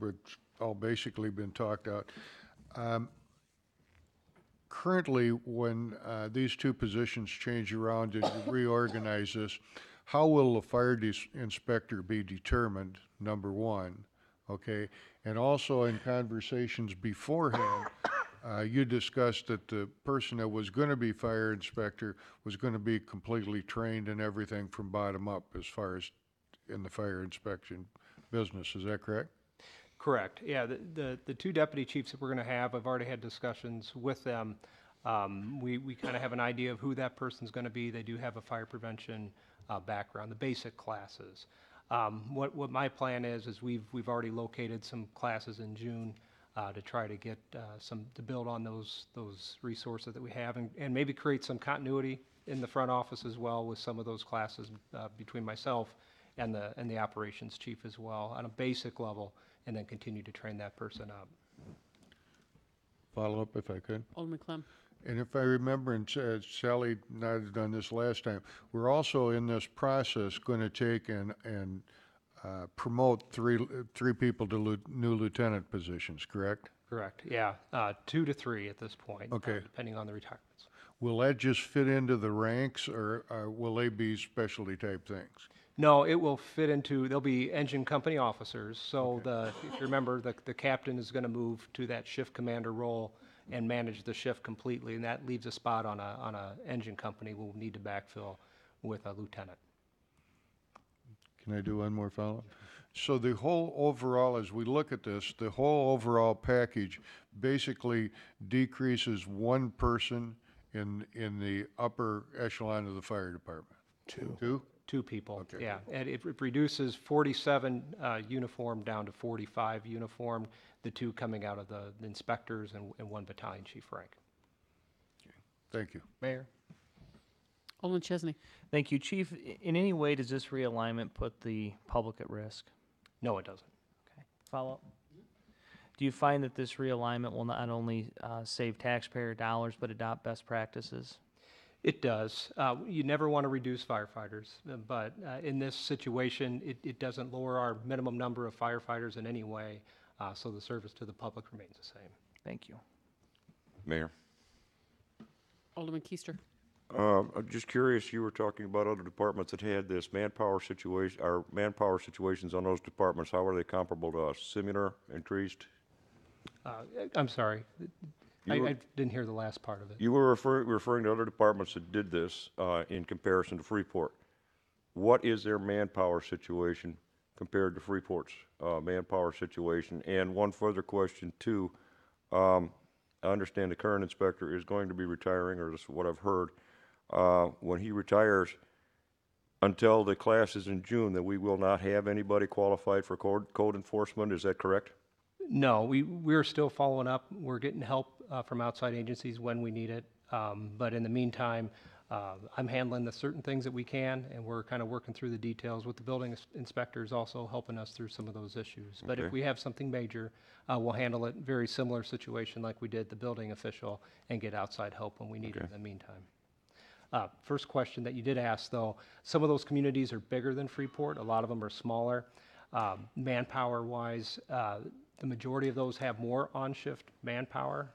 it's all basically been talked out. Currently, when these two positions change around and you reorganize this, how will the fire inspector be determined, number one, okay? And also in conversations beforehand, you discussed that the person that was going to be fire inspector was going to be completely trained in everything from bottom up as far as in the fire inspection business. Is that correct? Correct. Yeah, the two deputy chiefs that we're going to have, I've already had discussions with them. We kind of have an idea of who that person's going to be. They do have a fire prevention background, the basic classes. What my plan is we've already located some classes in June to try to get to build on those resources that we have and maybe create some continuity in the front office as well with some of those classes between myself and the operations chief as well on a basic level, and then continue to train that person up. Follow up if I could. Alderman Clem. And if I remember, and Sally nodded on this last time, we're also in this process going to take and promote three people to new lieutenant positions, correct? Correct, yeah, 2 to 3 at this point, Okay. depending on the retirements. Will that just fit into the ranks, or will they be specialty type things? No, it will fit into, they'll be engine company officers, so if you remember, the captain is going to move to that shift commander role and manage the shift completely, and that leaves a spot on a engine company we'll need to backfill with a lieutenant. Can I do one more follow-up? So the whole overall, as we look at this, the whole overall package basically decreases one person in the upper echelon of the fire department. Two? 2 people, Okay. yeah, and it reduces 47 uniformed down to 45 uniformed, the 2 coming out of the inspectors and 1 battalion chief rank. Thank you. Mayor? Alderman Chesney. Thank you. Chief, in any way does this realignment put the public at risk? No, it doesn't. Okay. Follow-up? Do you find that this realignment will not only save taxpayer dollars, but adopt best practices? It does. You never want to reduce firefighters, but in this situation, it doesn't lower our minimum number of firefighters in any way, so the service to the public remains the same. Thank you. Mayor. Alderman Keister. I'm just curious, you were talking about other departments that had this manpower situation, or manpower situations on those departments. How are they comparable to us? Similar, increased? I'm sorry. You were- I didn't hear the last part of it. You were referring to other departments that did this in comparison to Freeport. What is their manpower situation compared to Freeport's manpower situation? And one further question too, I understand the current inspector is going to be retiring, or this is what I've heard. When he retires, until the class is in June, that we will not have anybody qualified for code enforcement. Is that correct? No, we're still following up. We're getting help from outside agencies when we need it. But in the meantime, I'm handling the certain things that we can, and we're kind of working through the details with the building inspectors also helping us through some of those issues. But if Okay. we have something major, we'll handle it very similar situation like we did the building official and get outside help when we need it in the meantime. First question that you did ask, though, some of those communities are bigger than Freeport. A lot of them are smaller. Manpower-wise, the majority of those have more on-shift manpower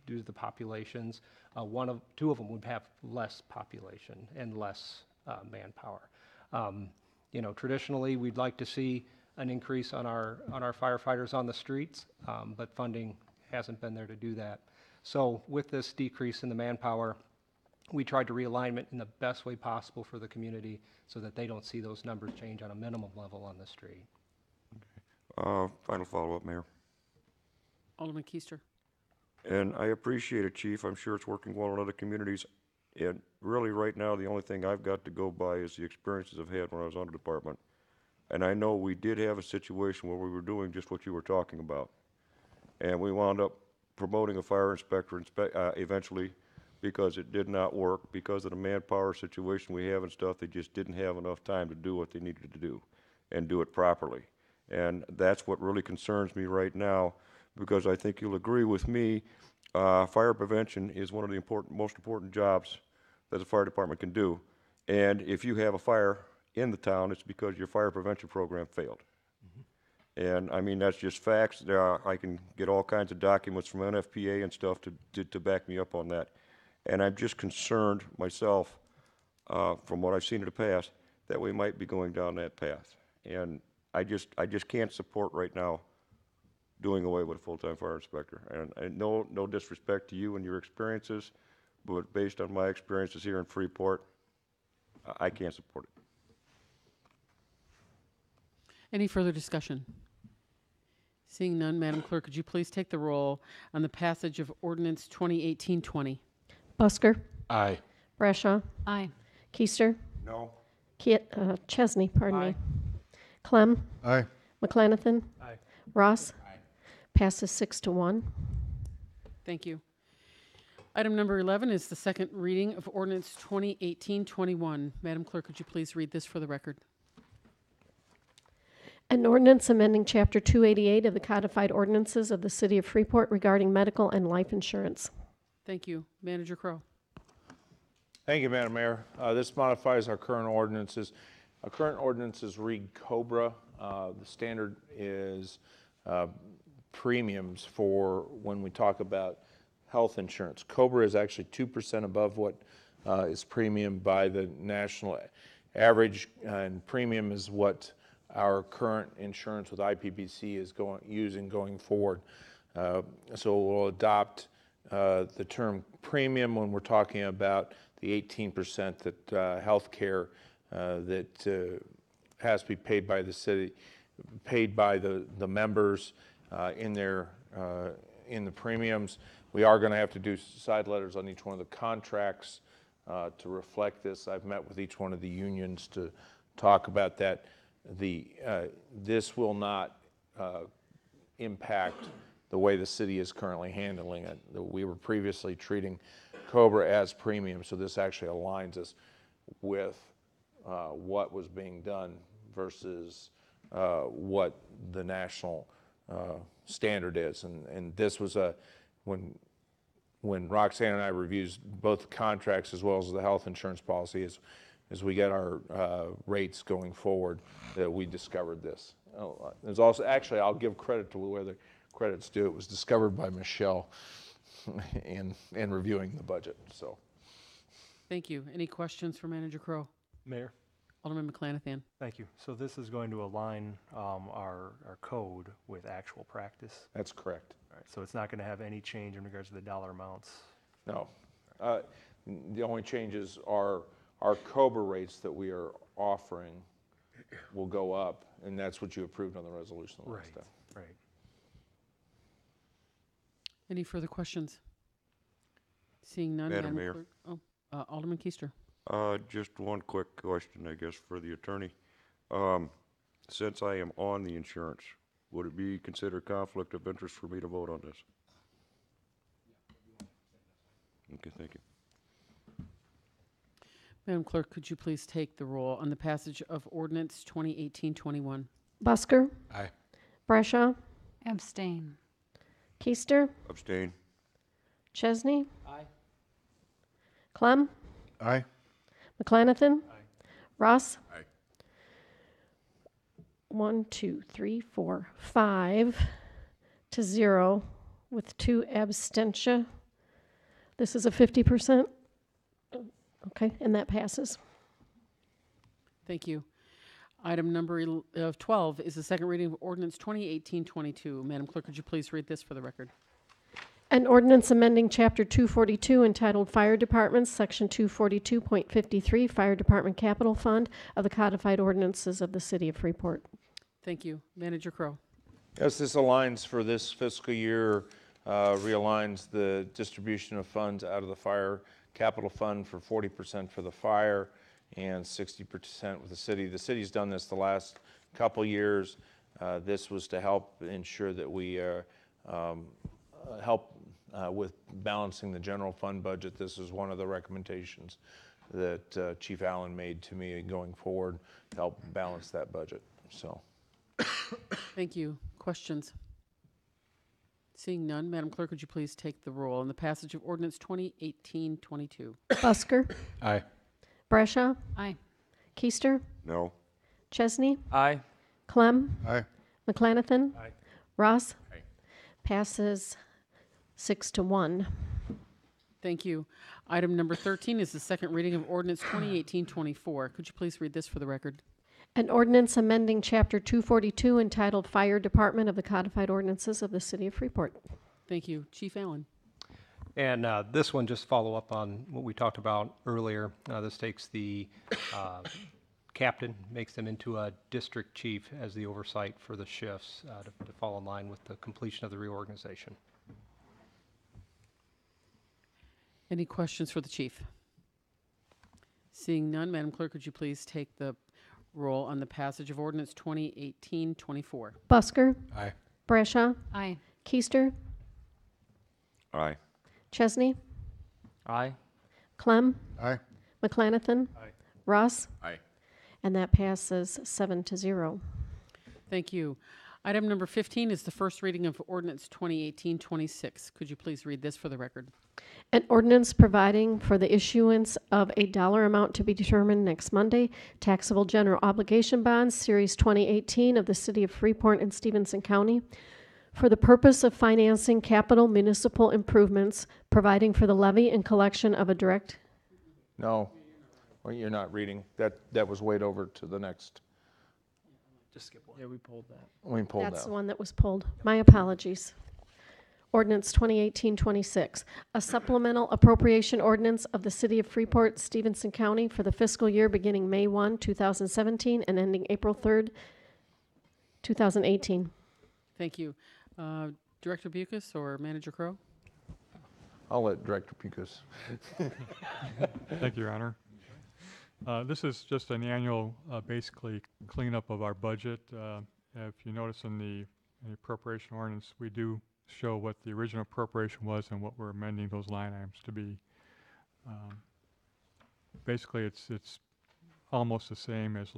due to the populations. 2 of them would have less population and less manpower. Traditionally, we'd like to see an increase on our firefighters on the streets, but funding hasn't been there to do that. So with this decrease in the manpower, we tried to realignment in the best way possible for the community so that they don't see those numbers change on a minimum level on the street. Final follow-up, Mayor. Alderman Keister. And I appreciate it, Chief. I'm sure it's working well in other communities. And really, right now, the only thing I've got to go by is the experiences I've had when I was on the department. And I know we did have a situation where we were doing just what you were talking about. And we wound up promoting a fire inspector eventually because it did not work. Because of the manpower situation we have and stuff, they just didn't have enough time to do what they needed to do and do it properly. And that's what really concerns me right now, because I think you'll agree with me, fire prevention is one of the most important jobs that the fire department can do. And if you have a fire in the town, it's because your fire prevention program failed. And I mean, that's just facts. I can get all kinds of documents from NFPA and stuff to back me up on that. And I'm just concerned myself, from what I've seen in the past, that we might be going down that path. And I just can't support right now doing away with a full-time fire inspector. And no disrespect to you and your experiences, but based on my experiences here in Freeport, I can't support it. Any further discussion? Seeing none, Madam Clerk, could you please take the roll on the passage of Ordinance 2018-20? Busker. Aye. Brashaw. Aye. Keister. No. Chesney, pardon me. Clem. Aye. McClanathan. Aye. Ross. Passes 6-1. Thank you. Item number 11 is the second reading of Ordinance 2018-21. Madam Clerk, could you please read this for the record? An ordinance amending Chapter 288 of the Codified Ordinances of the City of Freeport regarding medical and life insurance. Thank you. Manager Crowe. Thank you, Madam Mayor. This modifies our current ordinances. Our current ordinances read COBRA. The standard is premiums for when we talk about health insurance. COBRA is actually 2% above what is premium by the national average, and premium is what our current insurance with IPBC is using going forward. So we'll adopt the term premium when we're talking about the 18% that healthcare that has to be paid by the city, paid by the members in the premiums. We are going to have to do side letters on each one of the contracts to reflect this. I've met with each one of the unions to talk about that. This will not impact the way the city is currently handling it. We were previously treating COBRA as premium, so this actually aligns us with what was being done versus what the national standard is. And this was when Roxanne and I reviewed both the contracts as well as the health insurance policy, as we get our rates going forward, that we discovered this. There's also, actually, I'll give credit to where the credit's due. It was discovered by Michelle in reviewing the budget. So, Thank you. Any questions for Manager Crowe? Mayor? Alderman McClanathan. Thank you. So this is going to align our code with actual practice? that's correct. All right, so it's not going to have any change in regards to the dollar amounts? No. The only changes are our COBRA rates that we are offering will go up, and that's what you approved on the resolution the last time. Right. Any further questions? Seeing none, Madam Mayor. Clerk. Oh, Alderman Keister. Just one quick question, I guess, for the attorney. Since I am on the insurance, would it be considered conflict of interest for me to vote on this? Okay, thank you. Madam Clerk, could you please take the roll on the passage of Ordinance 2018-21? Busker. Aye. Brashaw. Abstain. Keister. Abstain. Chesney. Aye. Clem. Aye. McClanathan. Aye. Ross. Aye. 1, 2, 3, 4, 5 to 0 with 2 abstention. This is a 50%. Okay, and that passes. Thank you. Item number 12 is the second reading of Ordinance 2018-22. Madam Clerk, could you please read this for the record? An ordinance amending Chapter 242 entitled Fire Departments, Section 242.53, Fire Department Capital Fund of the Codified Ordinances of the City of Freeport. Thank you. Manager Crowe. Yes, this aligns for this fiscal year, realigns the distribution of funds out of the fire capital fund for 40% for the fire and 60% with the city. The city's done this the last couple years. This was to help ensure that we help with balancing the general fund budget. This is one of the recommendations that Chief Allen made to me going forward to help balance that budget. So, Thank you. Questions? Seeing none, Madam Clerk, would you please take the roll on the passage of Ordinance 2018-22? Busker, Aye. Brescia, Aye. Keister, No. Chesney, Aye. Clem, Aye. McClanathan, Aye. Ross. Aye. Passes 6-1. Thank you. Item number 13 is the second reading of Ordinance 2018-24. Could you please read this for the record? An ordinance amending Chapter 242 entitled Fire Department of the Codified Ordinances of the City of Freeport. Thank you. Chief Allen. And this one, just follow up on what we talked about earlier. This takes the captain, makes them into a district chief as the oversight for the shifts to fall in line with the completion of the reorganization. Any questions for the chief? Seeing none, Madam Clerk, would you please take the roll on the passage of Ordinance 2018-24? Busker, Aye. Brescia, Aye. Keister, Aye. Chesney, Aye. Clem, Aye. McClanathan, Aye. Ross, Aye. and that passes 7-0. Thank you. Item number 15 is the first reading of Ordinance 2018-26. Could you please read this for the record? An ordinance providing for the issuance of a dollar amount to be determined next Monday, taxable general obligation bonds, Series 2018 of the City of Freeport and Stevenson County, for the purpose of financing capital municipal improvements, providing for the levy and collection of a direct. No, well, you're not reading. That was weighed over to the next. Just skip one. Yeah, we pulled that. We pulled That's the that. one that was pulled. My apologies. Ordinance 2018-26, a supplemental appropriation ordinance of the City of Freeport, Stevenson County for the fiscal year beginning May 1, 2017 and ending April 3rd, 2018. Thank you. Director Bucus or Manager Crowe? I'll let Director Pucas. Thank you, Your Honor. This is just an annual, basically, cleanup of our budget. If you notice in the appropriation ordinance, we do show what the original appropriation was and what we're amending those line items to be. Basically, it's almost the same as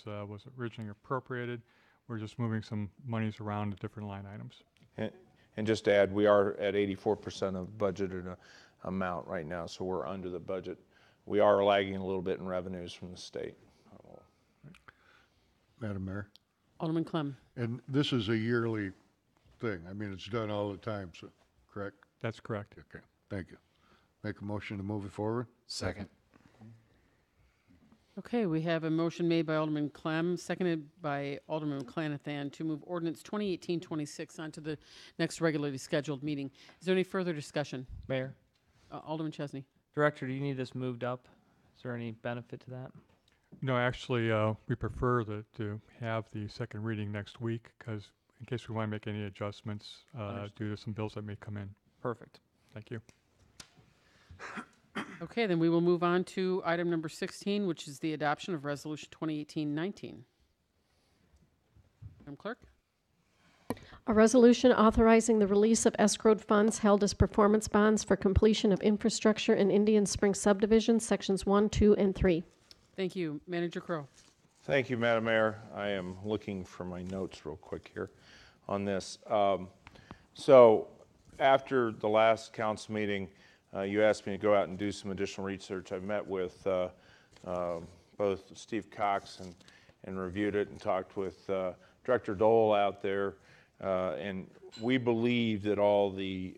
was originally appropriated. We're just moving some monies around to different line items. And just to add, we are at 84% of budgeted amount right now, so we're under the budget. We are lagging a little bit in revenues from the state. Madam Mayor, Alderman Clem. and this is a yearly thing. I mean, it's done all the time, so, correct? That's correct. Okay, thank you. Make a motion to move it forward? Second. Okay, we have a motion made by Alderman Clem, seconded by Alderman McClanathan to move Ordinance 2018-26 onto the next regularly scheduled meeting. Is there any further discussion? Mayor, Alderman Chesney. Director, do you need this moved up? Is there any benefit to that? No, actually, we prefer to have the second reading next week because in case we want to make any adjustments due to some bills that may come in. Perfect. Thank you. Okay, then we will move on to item number 16, which is the adoption of Resolution 2018-19. Madam Clerk? A resolution authorizing the release of escrowed funds held as performance bonds for completion of infrastructure in Indian Spring subdivision, sections 1, 2, and 3. Thank you. Manager Crowe. Thank you, Madam Mayor. I am looking for my notes real quick here on this. So after the last council meeting, you asked me to go out and do some additional research. I met with both Steve Cox and reviewed it and talked with Director Dole out there. And we believe that all the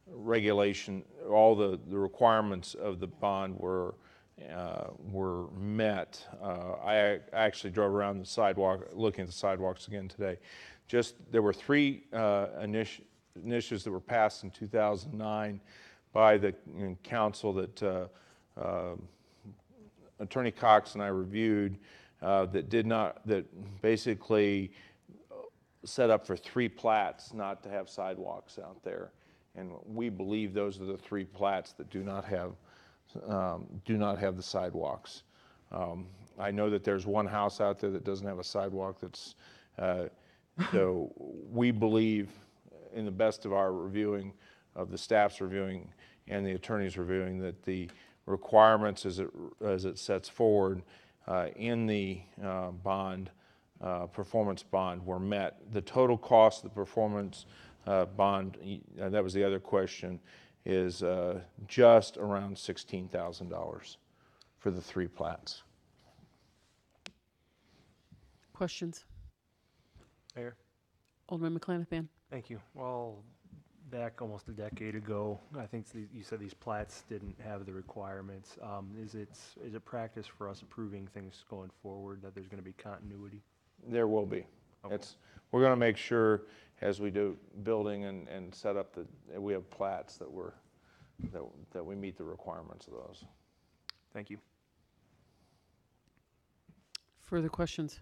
regulation, all the requirements of the bond were met. I actually drove around the sidewalk, looking at the sidewalks again today. There were three initiatives that were passed in 2009 by the council that Attorney Cox and I reviewed that basically set up for three plats not to have sidewalks out there. And we believe those are the three plats that do not have the sidewalks. I know that there's one house out there that doesn't have a sidewalk. So we believe, in the best of our reviewing, of the staff's reviewing and the attorney's reviewing, that the requirements as it sets forward in the performance bond were met. The total cost of the performance bond, that was the other question, is just around $16,000 for the 3 plats. Questions? Mayor? Alderman McClanahan. Thank you. Well, back almost a decade ago, I think you said these plats didn't have the requirements. Is it practice for us approving things going forward that there's going to be continuity? There will be. Okay. We're going to make sure as we do building and set up that we have plats that we meet the requirements of those. Thank you. Further questions?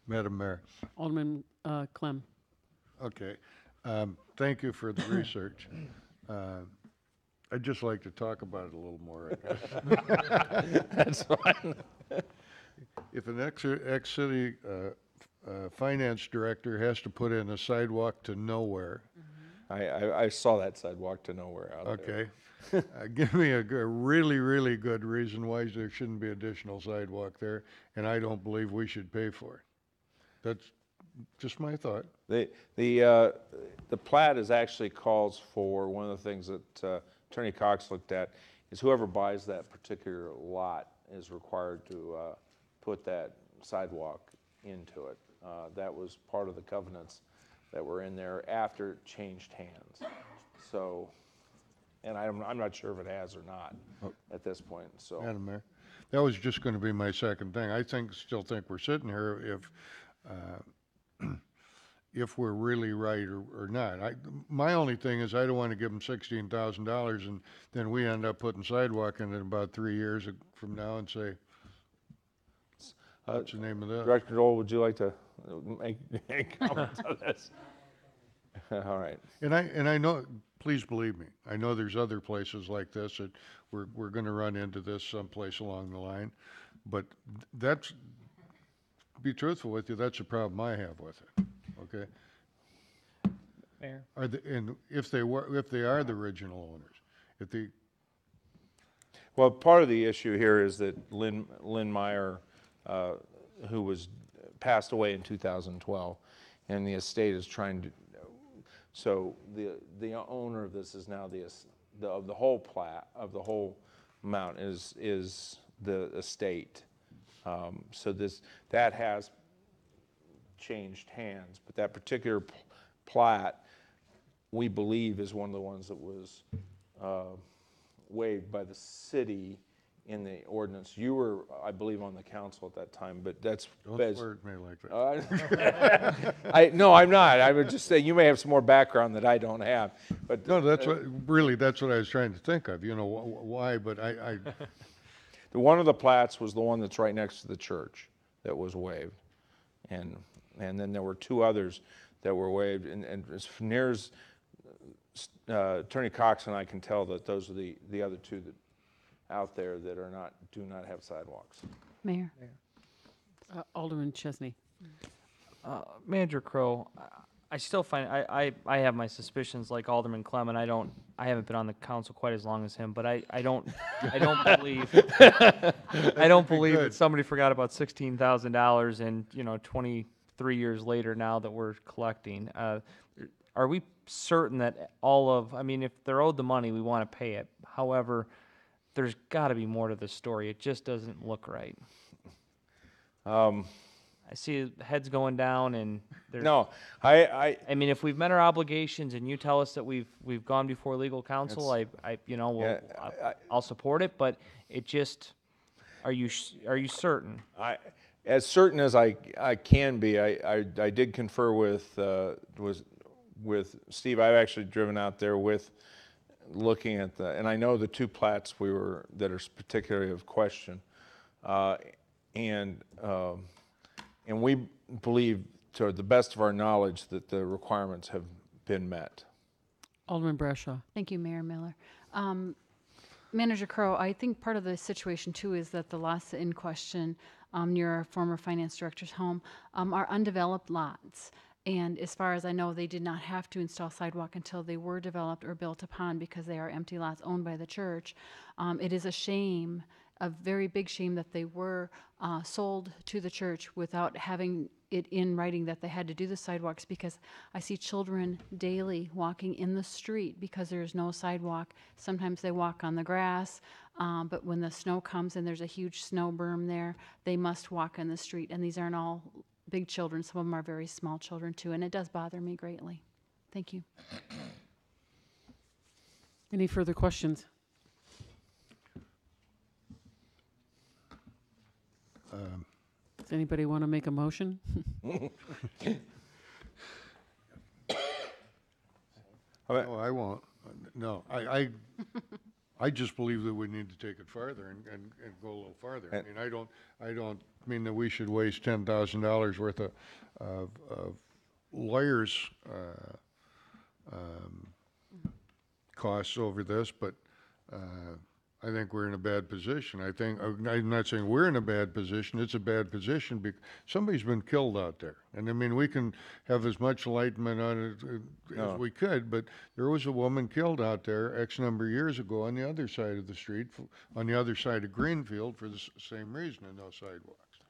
Madam Mayor. Alderman Clem. Okay. Thank you for the research. I'd just like to talk about it a little more, I guess. That's fine. If an ex-city finance director has to put in a sidewalk to nowhere, I saw that sidewalk to nowhere out there. okay, give me a really, really good reason why there shouldn't be additional sidewalk there, and I don't believe we should pay for it. That's just my thought. The plat is actually calls for, one of the things that Attorney Cox looked at is whoever buys that particular lot is required to put that sidewalk into it. That was part of the covenants that were in there after it changed hands. So, and I'm not sure if it has or not at this point. So, Madam Mayor, that was just going to be my second thing. I still think we're sitting here if we're really right or not. My only thing is I don't want to give them $16,000 and then we end up putting sidewalk in it about 3 years from now and say, what's the name of that? Director Dole, would you like to make comments on this? All right. And I know, please believe me, I know there's other places like this that we're going to run into this someplace along the line, but that's, be truthful with you, that's a problem I have with it. Okay. Mayor? And if they are the original owners, Well, part of the issue here is that Lynn Meyer, who passed away in 2012, and the estate is trying to. So the owner of this is now the whole plat of the whole amount is the estate. So that has changed hands, but that particular plat, we believe, is one of the ones that was waived by the city in the ordinance. You were, I believe, on the council at that time, but that's... don't flirt me like that. No, I'm not. I would just say you may have some more background that I don't have. But No, that's what I was trying to think of, why, but I one of the plats was the one that's right next to the church that was waived. And then there were 2 others that were waived, and as near as Attorney Cox and I can tell, that those are the other 2 that out there that do not have sidewalks. Mayor. Alderman Chesney. Manager Crow, I still find, I have my suspicions like Alderman Clem, and I haven't been on the council quite as long as him, but I don't believe, I don't believe that somebody forgot about $16,000 and, 23 years later now that we're collecting. Are we certain that if they're owed the money, we want to pay it? However, there's got to be more to the story. It just doesn't look right. I see heads going down, and there's... No, if we've met our obligations, and you tell us that we've gone before legal counsel, I'll support it. But it just, are you certain? As certain as I can be. I did confer with Steve. I've actually driven out there looking at and I know the 2 plats that are particularly of question, and we believe, to the best of our knowledge, that the requirements have been met. Alderman Brashaw. Thank you, Mayor Miller. Manager Crow, I think part of the situation too is that the lots in question near our former finance director's home are undeveloped lots. And as far as I know, they did not have to install sidewalk until they were developed or built upon, because they are empty lots owned by the church. It is a shame a very big shame that they were sold to the church without having it in writing that they had to do the sidewalks, because I see children daily walking in the street because there's no sidewalk. Sometimes they walk on the grass, but when the snow comes and there's a huge snow berm there, they must walk in the street. And these aren't all big children. Some of them are very small children too, and it does bother me greatly. Thank you. Any further questions? Does anybody want to make a motion? No, I won't. No, I just believe that we need to take it farther and go a little farther. I mean, I don't mean that we should waste $10,000 worth of lawyers' costs over this, but I think we're in a bad position. I'm not saying we're in a bad position. It's a bad position because somebody's been killed out there. And I mean, we can have as much enlightenment on it as we could, but there was a woman killed out there X number of years ago on the other side of the street, on the other side of Greenfield for the same reason, and no sidewalks.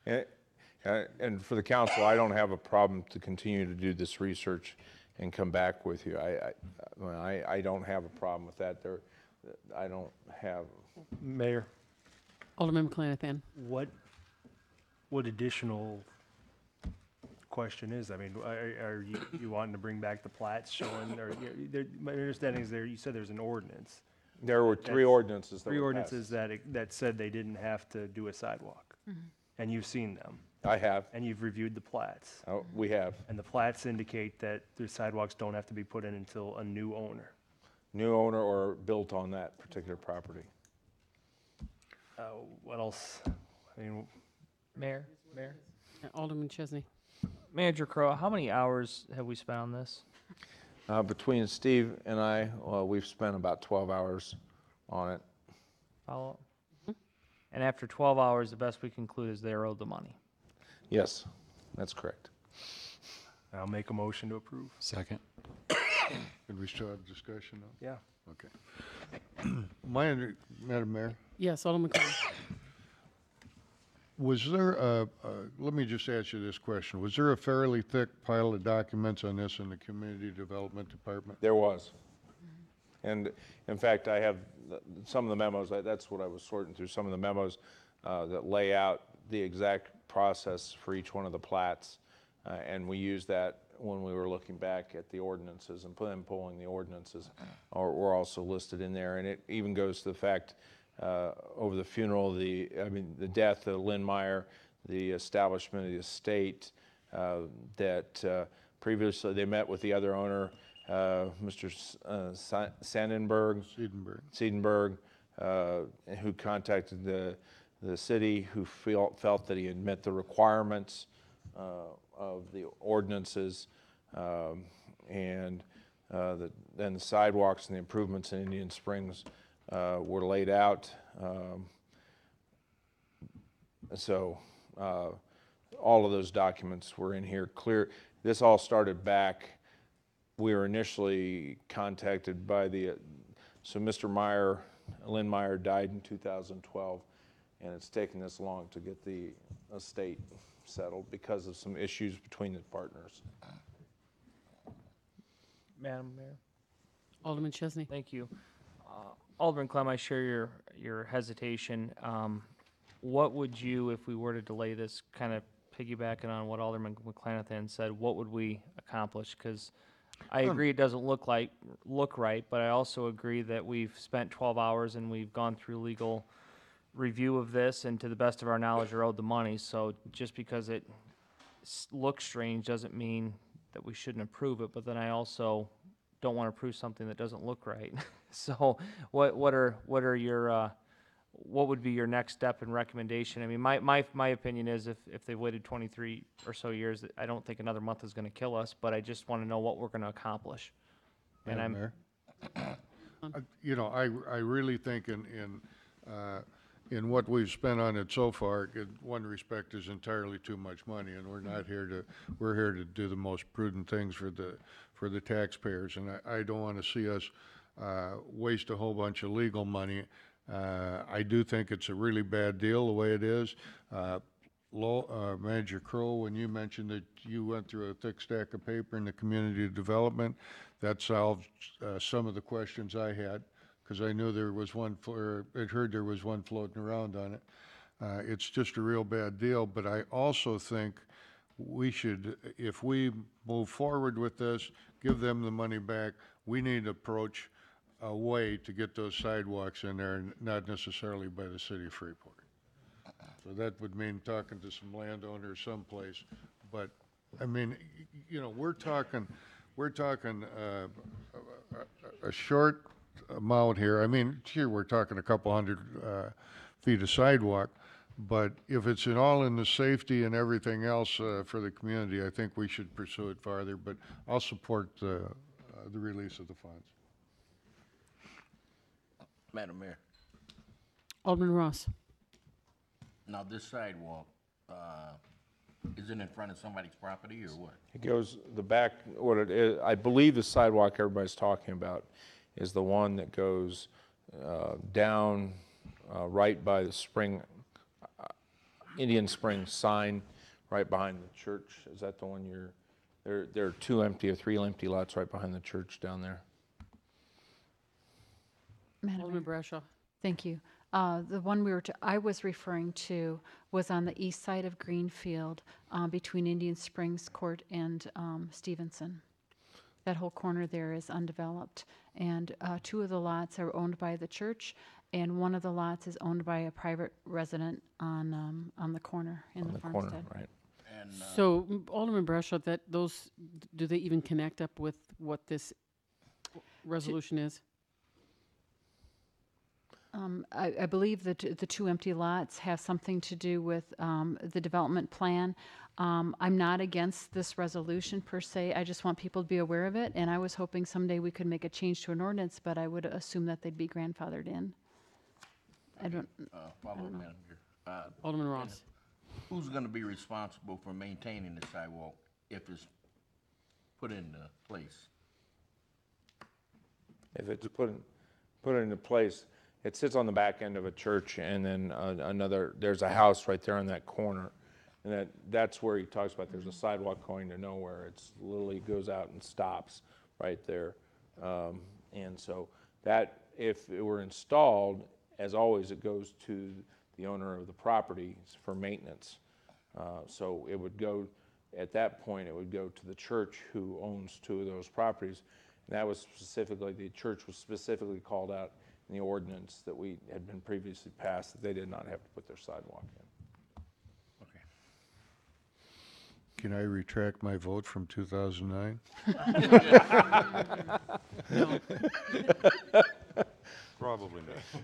And for the council, I don't have a problem to continue to do this research and come back with you. I don't have a problem with that. I don't have. Mayor, Alderman McClanathan. what additional question is? I mean, are you wanting to bring back the plats showing, or my understanding is you said there's an ordinance. There were three ordinances that Three were ordinances passed. that said they didn't have to do a sidewalk. And you've seen them, I have. and you've reviewed the plats. We have. And the plats indicate that the sidewalks don't have to be put in until a new owner. New owner or built on that particular property. What else? I mean, Mayor? Alderman Chesney. Manager Crowe, how many hours have we spent on this? Between Steve and I, we've spent about 12 hours on it. Follow up? And after 12 hours, the best we conclude is they're owed the money. Yes, that's correct. I'll make a motion to approve. Second. Can we still have discussion though? Yeah. Okay. Madam Mayor, Yes, Alderman McClellan. was there let me just ask you this question. Was there a fairly thick pile of documents on this in the Community Development Department? There was. And in fact, I have some of the memos, that's what I was sorting through, some of the memos that lay out the exact process for each one of the plats. And we used that when we were looking back at the ordinances and then pulling the ordinances were also listed in there. And it even goes to the fact over the funeral, the death of Lynn Meyer, the establishment of the estate, that previously they met with the other owner, Mr. Siedenberg, who contacted the city, who felt that he had met the requirements of the ordinances, and then the sidewalks and the improvements in Indian Springs were laid out. So all of those documents were in here clear. This all started back. We were initially contacted by so Mr. Meyer, Lynn Meyer died in 2012, and it's taken this long to get the estate settled because of some issues between the partners. Madam Mayor? Alderman Chesney. Thank you. Alderman Clem, I share your hesitation. What would you, if we were to delay this, kind of piggybacking on what Alderman McClanathan said, what would we accomplish? Because I agree it doesn't look right, but I also agree that we've spent 12 hours and we've gone through legal review of this, and to the best of our knowledge are owed the money. So just because it looks strange doesn't mean that we shouldn't approve it, but then I also don't want to approve something that doesn't look right. So what would be your next step and recommendation? I mean, my opinion is if they've waited 23 or so years, I don't think another month is going to kill us, but I just want to know what we're going to accomplish. And Madam Mayor? I really think in what we've spent on it so far, in one respect, is entirely too much money, and we're here to do the most prudent things for the taxpayers, and I don't want to see us waste a whole bunch of legal money I do think it's a really bad deal the way it is. Manager Crow, when you mentioned that you went through a thick stack of paper in the community development, that solved some of the questions I had, because I knew there was one, I'd heard there was one floating around on it. It's just a real bad deal, but I also think we should, if we move forward with this, give them the money back, we need to approach a way to get those sidewalks in there, and not necessarily by the city of Freeport. So that would mean talking to some landowners someplace, but, I mean, you know, we're talking a short amount here. I mean, here we're talking a couple hundred feet of sidewalk, but if it's all in the safety and everything else for the community, I think we should pursue it farther, but I'll support the release of the funds. Madam Mayor, Alderman Ross. now this sidewalk, is it in front of somebody's property or what? It goes the back, what it is, I believe the sidewalk everybody's talking about is the one that goes down right by the spring, Indian Spring sign right behind the church. Is that the one there are 2 empty or 3 empty lots right behind the church down there. Madam Alderman Mayor. Brashaw. Thank you. The one I was referring to was on the east side of Greenfield, between Indian Springs Court and Stevenson. That whole corner there is undeveloped, and 2 of the lots are owned by the church, and 1 of the lots is owned by a private resident on the corner in the farmstead. Corner, right. And, So, Alderman Brashaw, do they even connect up with what this resolution is? I believe that the 2 empty lots have something to do with the development plan. I'm not against this resolution per se. I just want people to be aware of it, and I was hoping someday we could make a change to an ordinance, but I would assume that they'd be grandfathered in. I don't follow know. Madam Mayor. Alderman Ross. Who's gonna be responsible for maintaining the sidewalk if it's put into place? If it's put into place, it sits on the back end of a church, and then there's a house right there on that corner. And that's where he talks about there's a sidewalk going to nowhere. It's literally goes out and stops right there. And so that, if it were installed, as always, it goes to the owner of the property for maintenance. So it would go, at that point, it would go to the church who owns 2 of those properties. And that was specifically, the church was specifically called out in the ordinance that we had been previously passed, that they did not have to put their sidewalk in. Okay. Can I retract my vote from 2009? No. Probably not.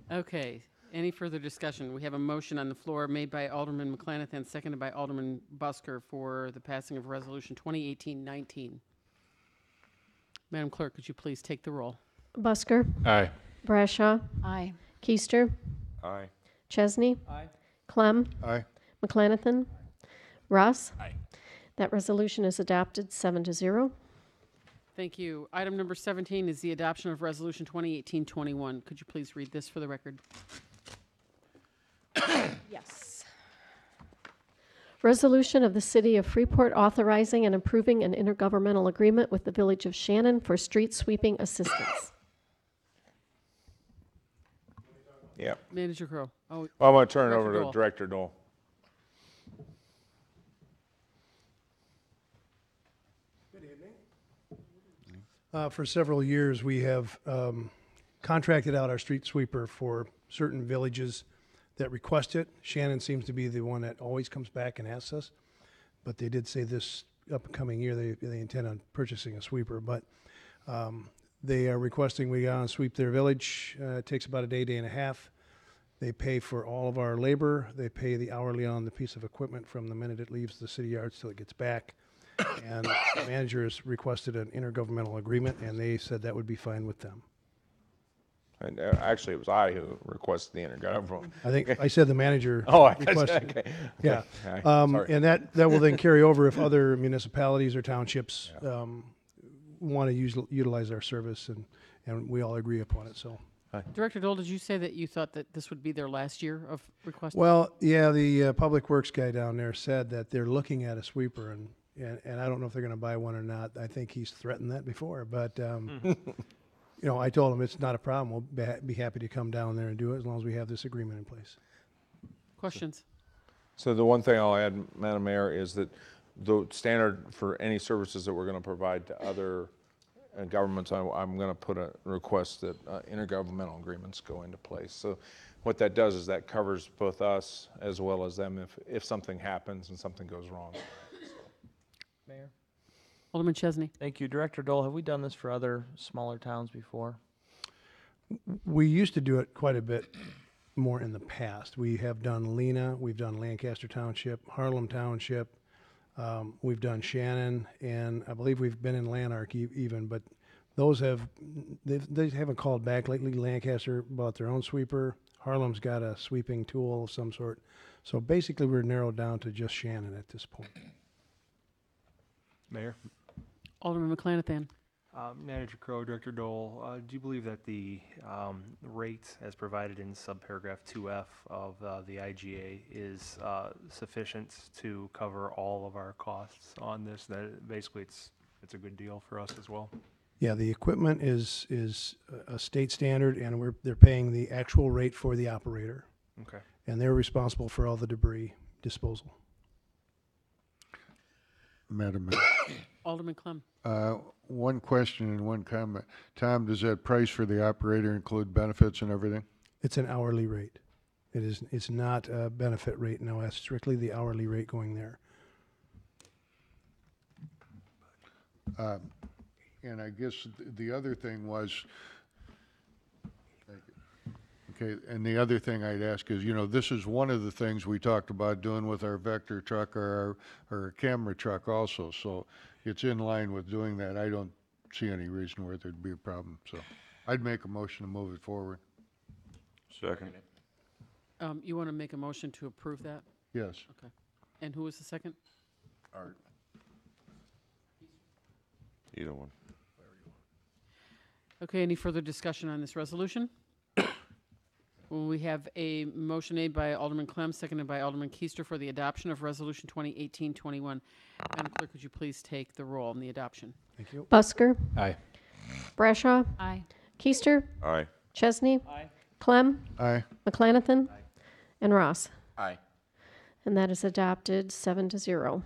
Okay. Any further discussion? We have a motion on the floor made by Alderman McClanathan, seconded by Alderman Busker for the passing of Resolution 2018-19. Madam Clerk, could you please take the roll? Busker, Aye. Brashaw, Aye. Keister, Aye. Chesney, Aye. Clem, Aye. McClanathan, Ross. Aye. That resolution is adopted 7-0. Thank you. Item number 17 is the adoption of Resolution 2018-21. Could you please read this for the record? Yes. Resolution of the City of Freeport authorizing and approving an intergovernmental agreement with the Village of Shannon for street sweeping assistance. Yeah. Manager Crowe. Oh, I'm going to turn it Director over to Dole. Director Dole. For several years, we have contracted out our street sweeper for certain villages that request it. Shannon seems to be the one that always comes back and asks us, but they did say this upcoming year they intend on purchasing a sweeper. But they are requesting we go out and sweep their village. It takes about a day, day and a half. They pay for all of our labor. They pay the hourly on the piece of equipment from the minute it leaves the city yards till it gets back. And the manager has requested an intergovernmental agreement, and they said that would be fine with them. And actually, it was I who requested the intergovernmental. I think I said the manager Oh, I requested. okay. Yeah. Okay. Sorry. And that will then carry over if other municipalities or townships want to utilize our service, and we all agree upon it. So Director Dole, did you say that you thought that this would be their last year of requesting? Well, yeah, the Public Works guy down there said that they're looking at a sweeper, and I don't know if they're going to buy one or not. I think he's threatened that before, but you know, I told him it's not a problem. We'll be happy to come down there and do it as long as we have this agreement in place. Questions? So the one thing I'll add, Madam Mayor, is that the standard for any services that we're going to provide to other governments, I'm going to put a request that intergovernmental agreements go into place. So what that does is that covers both us as well as them if something happens and something goes wrong. Mayor? Alderman Chesney. Thank you. Director Dole, have we done this for other smaller towns before? We used to do it quite a bit more in the past. We have done Lena, we've done Lancaster Township, Harlem Township, we've done Shannon, and I believe we've been in Lanark even, but those they haven't called back lately. Lancaster bought their own sweeper. Harlem's got a sweeping tool of some sort. So basically we're narrowed down to just Shannon at this point. Mayor? Alderman McClanathan. Manager Crowe, Director Dole, do you believe that the rate as provided in subparagraph 2F of the IGA is sufficient to cover all of our costs on this? That basically it's a good deal for us as well? Yeah, the equipment is a state standard, and they're paying the actual rate for the operator. Okay. And they're responsible for all the debris disposal. Madam Mayor. Alderman Clem. One question and one comment. Tom, does that price for the operator include benefits and everything? It's an hourly rate. It's not a benefit rate. No, that's strictly the hourly rate going there. And I guess the other thing was, okay, and the other thing I'd ask is, you know, this is one of the things we talked about doing with our vector truck or our camera truck also. So it's in line with doing that. I don't see any reason where there'd be a problem. So I'd make a motion to move it forward. Second. You want to make a motion to approve that? Yes. Okay. And who was the second? Art. Either one. Okay, any further discussion on this resolution? Well, we have a motion made by Alderman Clem, seconded by Alderman Keister for the adoption of Resolution 2018-21. Madam Clerk, would you please take the roll on the adoption? Thank you. Busker. Aye. Brashaw. Aye. Keister. Aye. Chesney. Aye. Clem. Aye. McClanathan. And Ross. Aye. And that is adopted 7-0.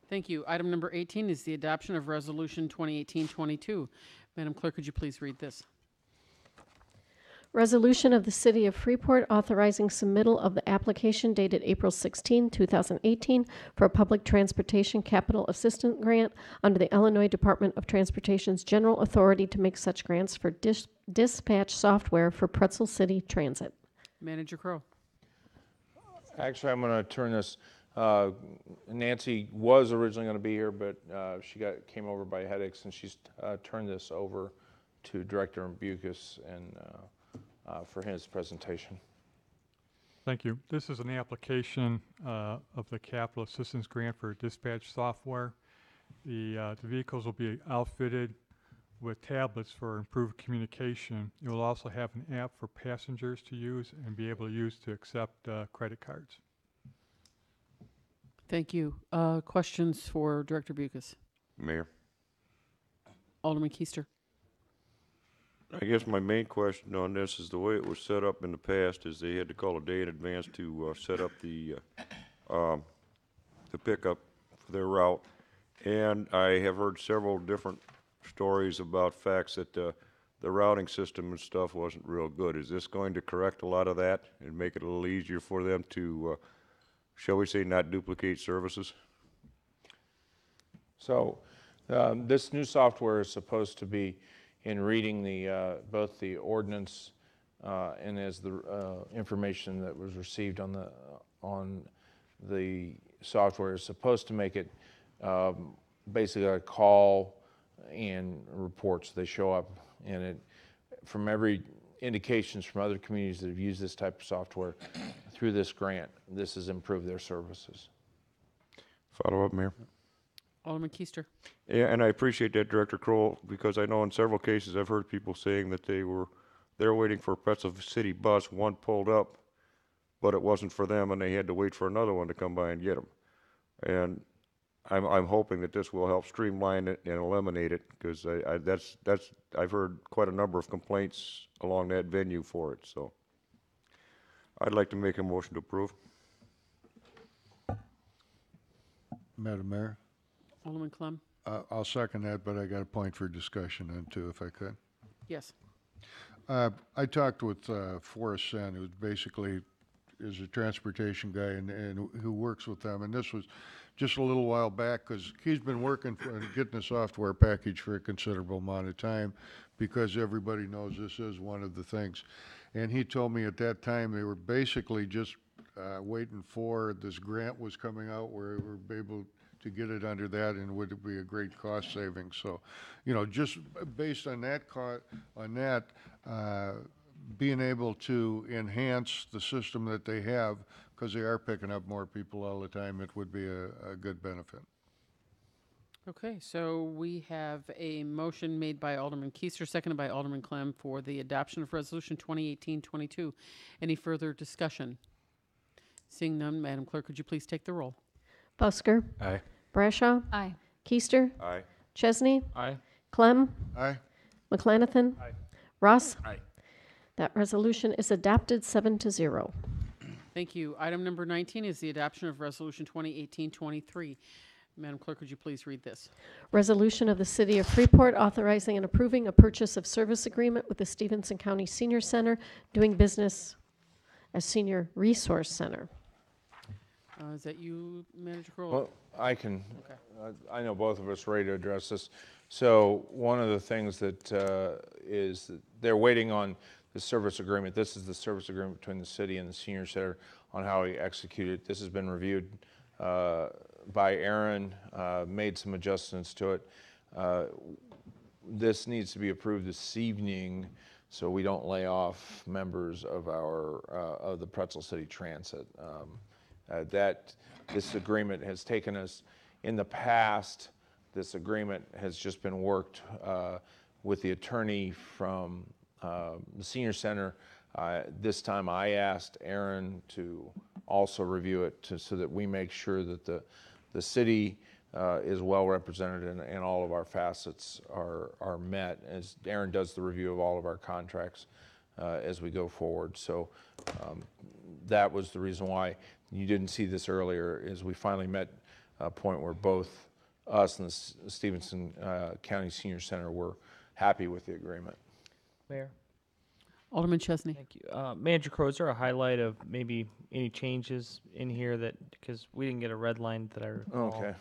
Thank you. Item number 18 is the adoption of Resolution 2018-22. Madam Clerk, could you please read this? Resolution of the City of Freeport authorizing submittal of the application dated April 16, 2018 for a public transportation capital assistance grant under the Illinois Department of Transportation's general authority to make such grants for dispatch software for Pretzel City Transit. Manager Crowe. Actually, I'm going to turn this. Nancy was originally going to be here, but she came over by headaches, and she's turned this over to Director Bucus and for his presentation. Thank you. This is an application of the Capital Assistance Grant for dispatch software. The vehicles will be outfitted with tablets for improved communication. It will also have an app for passengers to use and be able to use to accept credit cards. Thank you. Questions for Director Bucus? Mayor. Alderman Keister. I guess my main question on this is the way it was set up in the past is they had to call a day in advance to set up the pickup for their route. And I have heard several different stories about facts that the routing system and stuff wasn't real good. Is this going to correct a lot of that and make it a little easier for them to, shall we say, not duplicate services? So this new software is supposed to be in reading the both the ordinance and as the information that was received on the software is supposed to make it basically a call and reports. They show up, and it from every indications from other communities that have used this type of software through this grant, this has improved their services. Follow up, Mayor. Alderman Keister. Yeah, and I appreciate that, Director Kroll, because I know in several cases I've heard people saying that they were They're waiting for a Pretzel City bus. One pulled up, but it wasn't for them, and they had to wait for another one to come by and get them. And I'm hoping that this will help streamline it and eliminate it, because I've heard quite a number of complaints along that venue for it. So I'd like to make a motion to approve. Madam Mayor, Alderman Clem? I'll second that, but I got a point for discussion on too, if I could. Yes. I talked with Forrest Sen, who basically is a transportation guy and who works with them, and this was just a little while back, because he's been working for getting the software package for a considerable amount of time, because everybody knows this is one of the things. And he told me at that time they were basically just waiting for this grant was coming out where we were able to get it under that, and would be a great cost saving. So, you know, just based on that being able to enhance the system that they have, because they are picking up more people all the time, it would be a good benefit. Okay, so we have a motion made by Alderman Keister, seconded by Alderman Clem, for the adoption of Resolution 2018-22. Any further discussion? Seeing none, Madam Clerk, could you please take the roll? Busker. Aye. Brashaw. Aye. Keister. Aye. Chesney. Aye. Clem. Aye. McLanathan. Aye. Ross. Aye. That resolution is adopted 7-0. Thank you. Item number 19 is the adoption of Resolution 2018-23. Madam Clerk, would you please read this? Resolution of the City of Freeport authorizing and approving a purchase of service agreement with the Stevenson County Senior Center, doing business as Senior Resource Center. Is that you, Manager Crowell? Well, I can, Okay. I know both of us are ready to address this. So one of the things that is that they're waiting on the service agreement. This is the service agreement between the city and the senior center on how we execute it. This has been reviewed by Aaron, made some adjustments to it. This needs to be approved this evening so we don't lay off members of our of the Pretzel City Transit. This agreement has taken us, in the past, this agreement has just been worked with the attorney from the senior center. This time I asked Aaron to also review it so that we make sure that the city is well represented and all of our facets are met, as Aaron does the review of all of our contracts as we go forward. So that was the reason why you didn't see this earlier, is we finally met a point where both us and the Stevenson County Senior Center were happy with the agreement. Mayor? Alderman Chesney. Thank you. Manager Crowe, is there a highlight of maybe any changes in here that, because we didn't get a red line that I recall. Okay.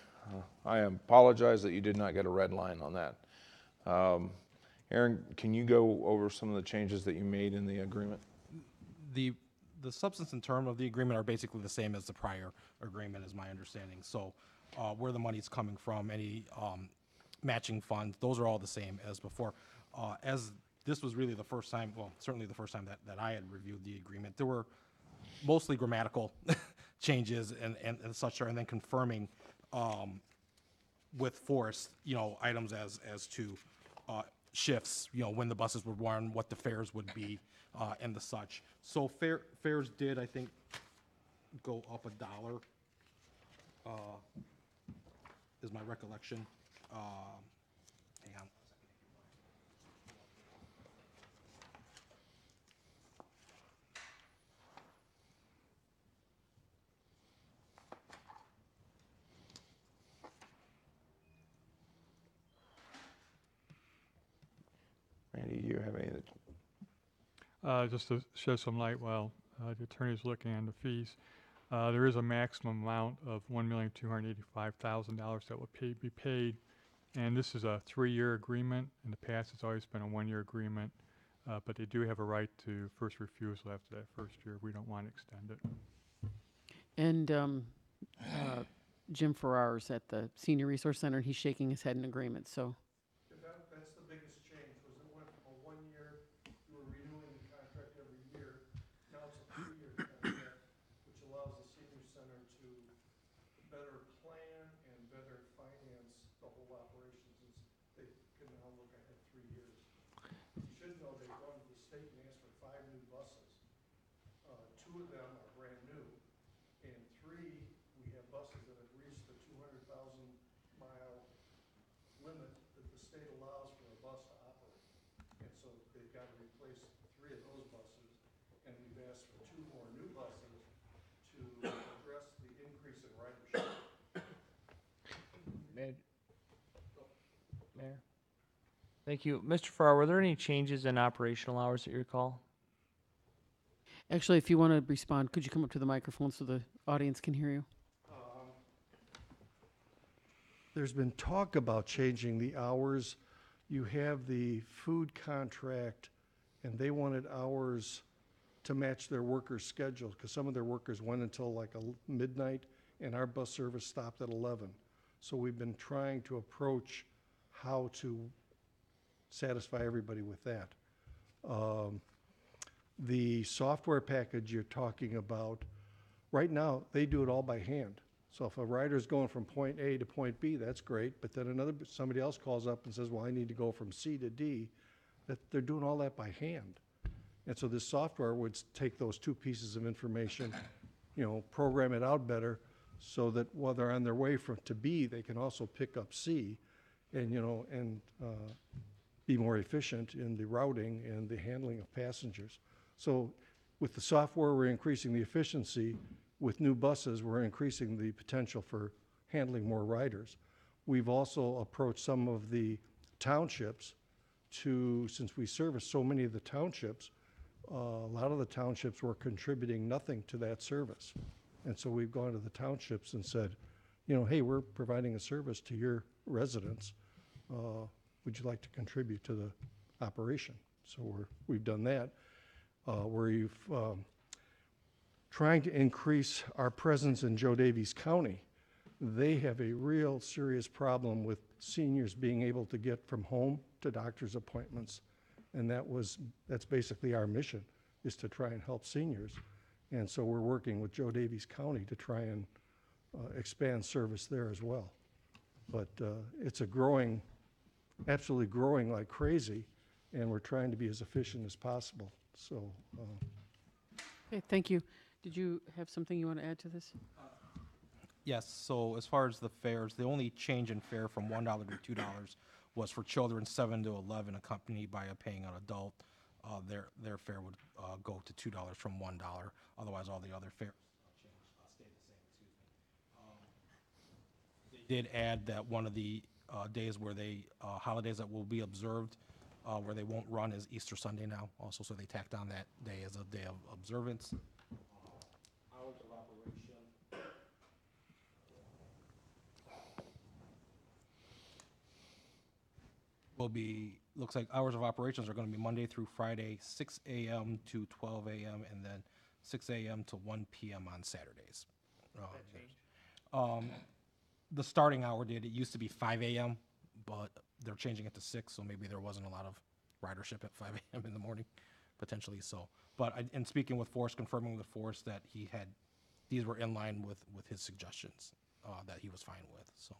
I apologize that you did not get a red line on that. Aaron, can you go over some of the changes that you made in the agreement? The substance and term of the agreement are basically the same as the prior agreement, is my understanding. So where the money's coming from, any matching funds, those are all the same as before. As this was really the first time, well, certainly the first time that I had reviewed the agreement, there were mostly grammatical changes and such, and then confirming with Forrest, items as to shifts, when the buses would run, what the fares would be, and the such. So fares did, I think, go up $1, is my recollection. Hang on. Randy, do you have any? Just to shed some light while the attorney's looking on the fees, there is a maximum amount of $1,285,000 that will be paid, and this is a 3-year agreement. In the past, it's always been a 1-year agreement, but they do have a right to first refusal after that first year. We don't want to extend it. And Jim Farrar's at the Senior Resource Center, and he's shaking his head in agreement. So. That's the biggest change, was it went from a 1-year, you were renewing the contract every year, now it's a 3-year contract, which allows the senior center to better plan and better finance the whole operation, since they can now look ahead 3 years. You should know they run to the state and ask 2 of them are brand new, and 3, we have buses that have reached the 200,000-mile limit that the state allows for a bus to operate. And so they've got to replace 3 of those buses, and we've asked for 2 more new buses to address the increase in ridership. Mayor? Thank you. Mr. Farrar, were there any changes in operational hours that you recall? Actually, if you want to respond, could you come up to the microphone so the audience can hear you? There's been talk about changing the hours. You have the food contract, and they wanted hours to match their workers' schedule, because some of their workers went until like midnight, and our bus service stopped at 11. So we've been trying to approach how to satisfy everybody with that. The software package you're talking about, right now, they do it all by hand. So if a rider's going from point A to point B, that's great, but then somebody else calls up and says, well, I need to go from C to D, that they're doing all that by hand. And so this software would take those 2 pieces of information, program it out better, so that while they're on their way to B, they can also pick up C, and be more efficient in the routing and the handling of passengers. So with the software, we're increasing the efficiency. With new buses, we're increasing the potential for handling more riders. We've also approached some of the townships since we service so many of the townships, a lot of the townships were contributing nothing to that service. And so we've gone to the townships and said, hey, we're providing a service to your residents. Would you like to contribute to the operation? So we've done that. We're trying to increase our presence in Joe Daviess County. They have a real serious problem with seniors being able to get from home to doctor's appointments. And that's basically our mission, is to try and help seniors. And so we're working with Joe Daviess County to try and expand service there as well. But it's absolutely growing like crazy, and we're trying to be as efficient as possible. So. Okay, thank you. Did you have something you want to add to this? Yes, so as far as the fares, the only change in fare from $1 to $2 was for children 7 to 11 accompanied by a paying an adult. Their fare would go to $2 from $1. Otherwise, all the other fares stayed the same. They did add that one of the days where holidays that will be observed where they won't run is Easter Sunday now also, so they tacked on that day as a day of observance. Hours of operation. Looks like hours of operations are going to be Monday through Friday, 6 a.m. to 12 a.m. and then 6 a.m. to 1 p.m. on Saturdays. The starting hour it used to be 5 a.m., but they're changing it to 6, so maybe there wasn't a lot of ridership at 5 a.m. in the morning, potentially so. But in speaking with Forrest, confirming with Forrest that these were in line with his suggestions, that he was fine with, so.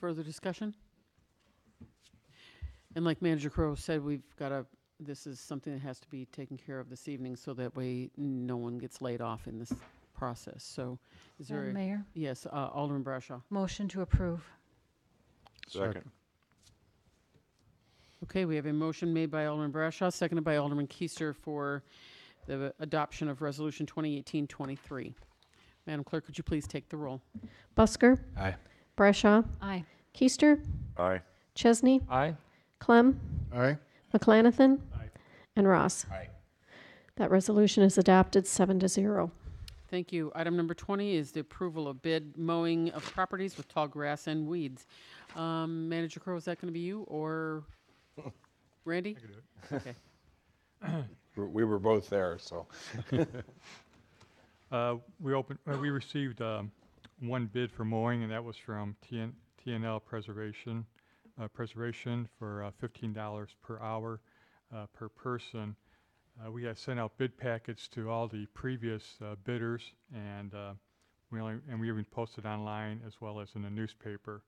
Further discussion? And like Manager Crowe said, this is something that has to be taken care of this evening, so that way no one gets laid off in this process. So is there Madam Mayor? Yes, Alderman Brashaw. Motion to approve. Second. Okay, we have a motion made by Alderman Brashaw, seconded by Alderman Keister for the adoption of Resolution 2018-23. Madam Clerk, could you please take the roll? Busker. Aye. Brashaw. Aye. Keister. Aye. Chesney. Aye. Clem. Aye. McClanathan. Aye. And Ross. Aye. That resolution is adopted 7-0. Thank you. Item number 20 is the approval of bid mowing of properties with tall grass and weeds. Manager Crowe, is that going to be you or Randy? I can do it. Okay. We were both there, so. We received one bid for mowing, and that was from TNL Preservation for $15 per hour per person. We had sent out bid packets to all the previous bidders, and we even posted online as well as in the newspaper.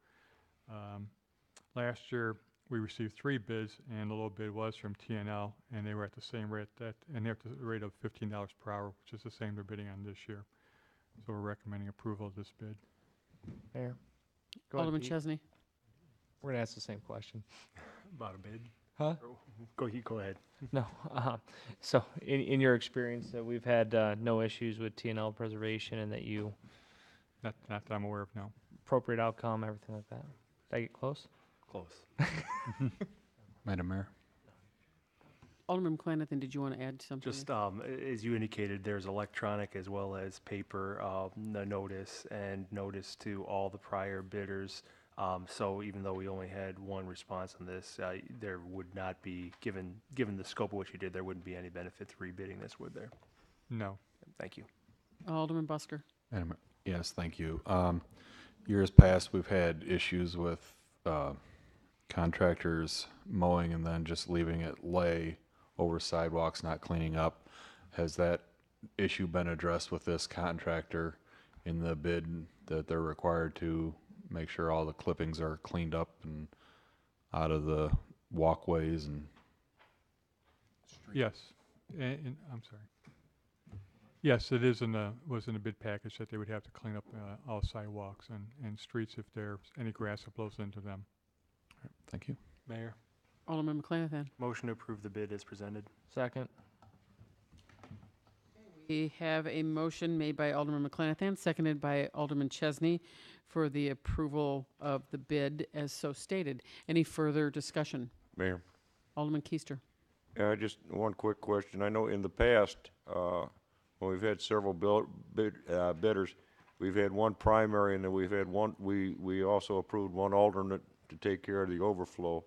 Last year, we received 3 bids, and the low bid was from TNL, and they were at the same rate and they're at the rate of $15 per hour, which is the same they're bidding on this year. So we're recommending approval of this bid. Mayor? Go ahead, Alderman Pete. Chesney. We're going to ask the same question. About a bid? Huh? Go ahead. No. So in your experience, we've had no issues with TNL preservation and that you, Not that I'm aware of, no. appropriate outcome, everything like that. Did I get close? Close. Madam Mayor? Alderman McClanathan, did you want to add something? Just as you indicated, there's electronic as well as paper notice and notice to all the prior bidders. So even though we only had one response on this, there would not be, given the scope of what you did, there wouldn't be any benefit to rebidding this, would there? No. Thank you. Alderman Busker. Madam Mayor? Yes, thank you. Years past, we've had issues with contractors mowing and then just leaving it lay over sidewalks, not cleaning up. Has that issue been addressed with this contractor in the bid that they're required to make sure all the clippings are cleaned up and out of the walkways and? Yes, and I'm sorry. Yes, it is was in the bid package that they would have to clean up all sidewalks and streets if there's any grass that blows into them. Thank you. Mayor? Alderman McClanathan. Motion to approve the bid as presented. Second. We have a motion made by Alderman McClanathan, seconded by Alderman Chesney for the approval of the bid as so stated. Any further discussion? Mayor, Alderman Keister. just one quick question. I know in the past, when we've had several bidders, we've had one primary and then we've had one, we also approved one alternate to take care of the overflow.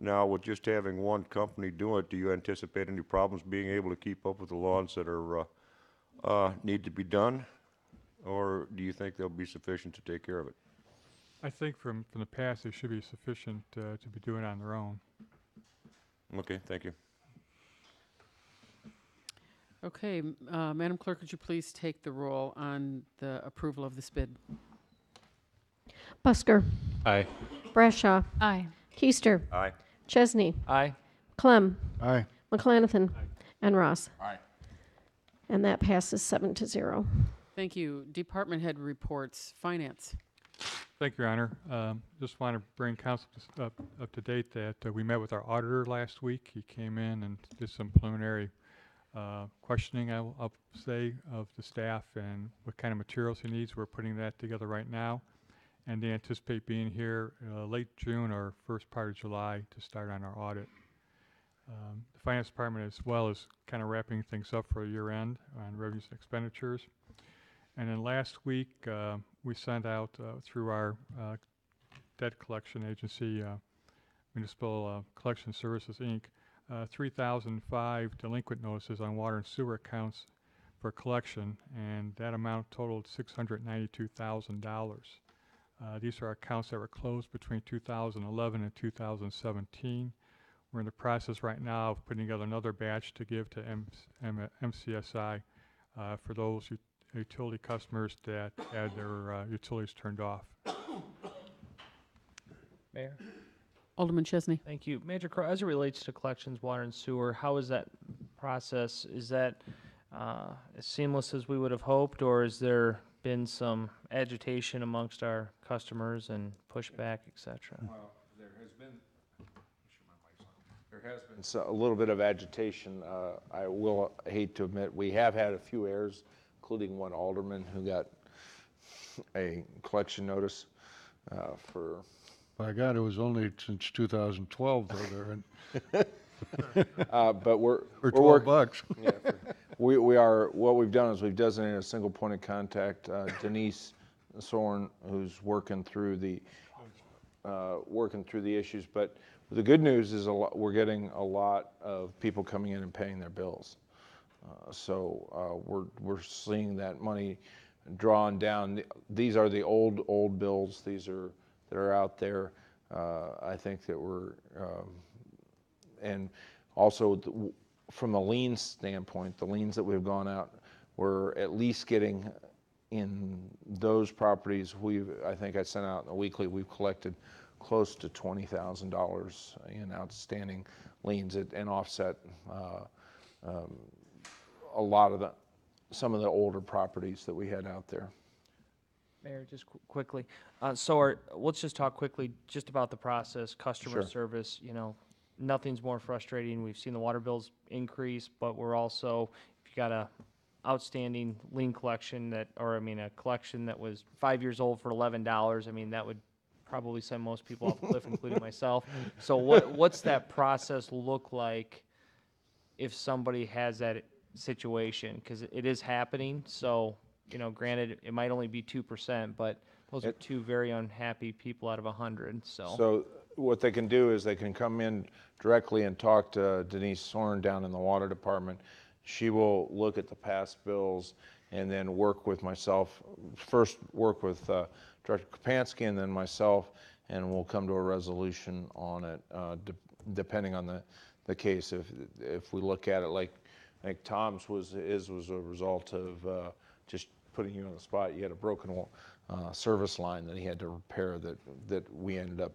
Now, with just having one company doing it, do you anticipate any problems being able to keep up with the lawns that are need to be done? Or do you think they'll be sufficient to take care of it? I think from the past, they should be sufficient to be doing it on their own. Okay, thank you. Okay, Madam Clerk, would you please take the roll on the approval of this bid? Busker. Aye. Brashaw. Aye. Keister. Aye. Chesney. Aye. Clem. Aye. McClanathan. And Ross. Aye. And that passes 7-0. Thank you. Department head reports. Finance. Thank you, Your Honor. Just want to bring council up to date that we met with our auditor last week. He came in and did some preliminary questioning, I'll say, of the staff and what kind of materials he needs. We're putting that together right now, and they anticipate being here late June or first part of July to start on our audit. The Finance Department as well is kind of wrapping things up for year end on revenues and expenditures. And then last week, we sent out through our debt collection agency, Municipal Collection Services, Inc., 3,005 delinquent notices on water and sewer accounts for collection, and that amount totaled $692,000. These are accounts that were closed between 2011 and 2017. We're in the process right now of putting together another batch to give to MCSI for those utility customers that had their utilities turned off. Mayor? Alderman Chesney. Thank you. Major Crow, as it relates to collections, water and sewer, how is that process? Is that as seamless as we would have hoped, or has there been some agitation amongst our customers and pushback, et cetera? Well, there has been a little bit of agitation. I will hate to admit, we have had a few errors, including one alderman who got a collection notice for. By God, it was only since 2012 though there. But we're For $12. Yeah, we are. What we've done is we've designated a single point of contact, Denise Sorn, who's working through the issues. But the good news is we're getting a lot of people coming in and paying their bills. So we're seeing that money drawn down. These are the old bills. These are that are out there. I think that we're and also from a lien standpoint, the liens that we've gone out, we're at least getting in those properties. I think I sent out in a weekly, we've collected close to $20,000 in outstanding liens and offset a lot of some of the older properties that we had out there. Mayor, just quickly. Let's just talk quickly just about the process, customer Sure. service. You know, nothing's more frustrating. We've seen the water bills increase, but we're also, if you got a outstanding lien collection a collection that was 5 years old for $11, I mean, that would probably send most people off a cliff, including myself. So what's that process look like if somebody has that situation? Because it is happening. So, you know, granted, it might only be 2%, but those are two very unhappy people out of 100. So what they can do is they can come in directly and talk to Denise Horn down in the water department. She will look at the past bills and then work with myself. First work with Director Kapansky and then myself, and we'll come to a resolution on it depending on the case. If we look at it like Tom's was a result of just putting you on the spot. You had a broken service line that he had to repair that we ended up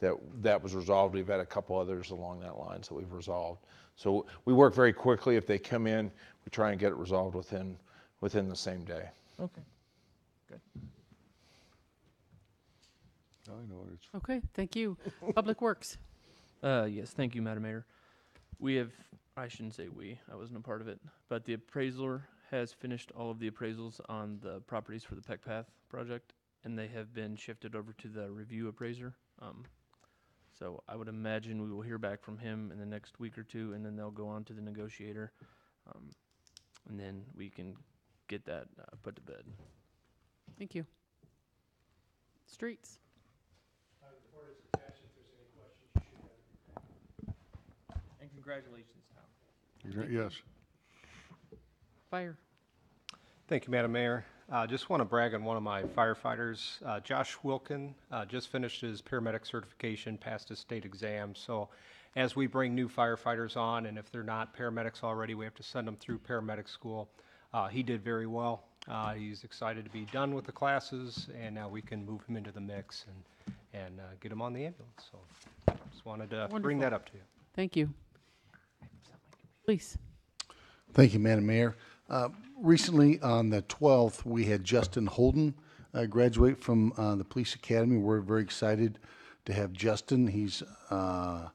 that was resolved. We've had a couple others along that line that we've resolved. So we work very quickly. If they come in, we try and get it resolved within the same day. Okay, good. I know it's Okay, thank you. Public Works. Yes, thank you, Madam Mayor. I shouldn't say we, I wasn't a part of it, but the appraiser has finished all of the appraisals on the properties for the Peck Path project, and they have been shifted over to the review appraiser. So I would imagine we will hear back from him in the next week or two, and then they'll go on to the negotiator, and then we can get that put to bed. Thank you. Streets. And congratulations, Tom. Yes. Fire. Thank you, Madam Mayor. Just want to brag on one of my firefighters. Josh Wilkin just finished his paramedic certification, passed his state exam. So as we bring new firefighters on, and if they're not paramedics already, we have to send them through paramedic school. He did very well. He's excited to be done with the classes, and now we can move him into the mix and get him on the ambulance. So just wanted to bring that up to you. Thank you. Please. Thank you, Madam Mayor. Recently, on the 12th, we had Justin Holden graduate from the Police Academy. We're very excited to have Justin. He's a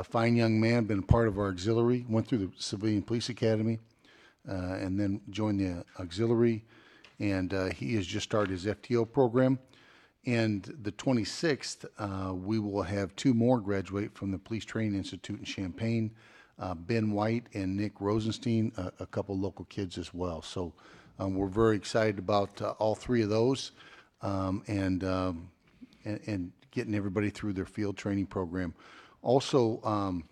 fine young man, been part of our auxiliary, went through the Civilian Police Academy, and then joined the auxiliary, and he has just started his FTO program. And the 26th, we will have two more graduate from the Police Training Institute in Champaign, Ben White and Nick Rosenstein, a couple local kids as well. So we're very excited about all three of those and getting everybody through their field training program. Also,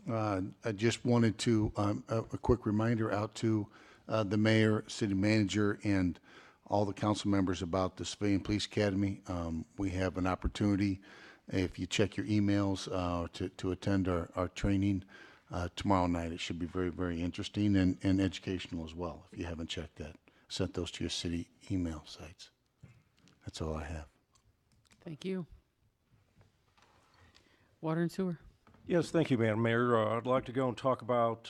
I just wanted to, a quick reminder out to the mayor, city manager, and all the council members about the Civilian Police Academy. We have an opportunity, if you check your emails, to attend our training tomorrow night. It should be very, very interesting and educational as well, if you haven't checked that. Sent those to your city email sites. That's all I have. Thank you. Water and sewer. Yes, thank you, Madam Mayor. I'd like to go and talk about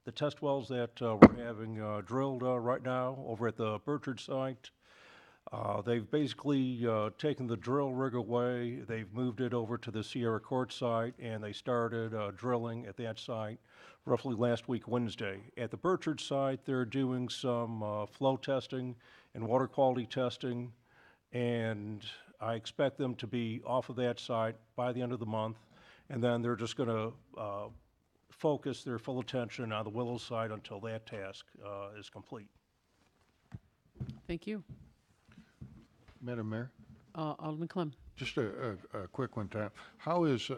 the test wells that we're having drilled right now over at the Burchard site. They've basically taken the drill rig away. They've moved it over to the Sierra Court site, and they started drilling at that site roughly last week, Wednesday. At the Burchard site, they're doing some flow testing and water quality testing, and I expect them to be off of that site by the end of the month, and then they're just going to focus their full attention on the Willow site until that task is complete. Thank you. Madam Mayor? Alderman Clem. Just a quick one, Tom. How has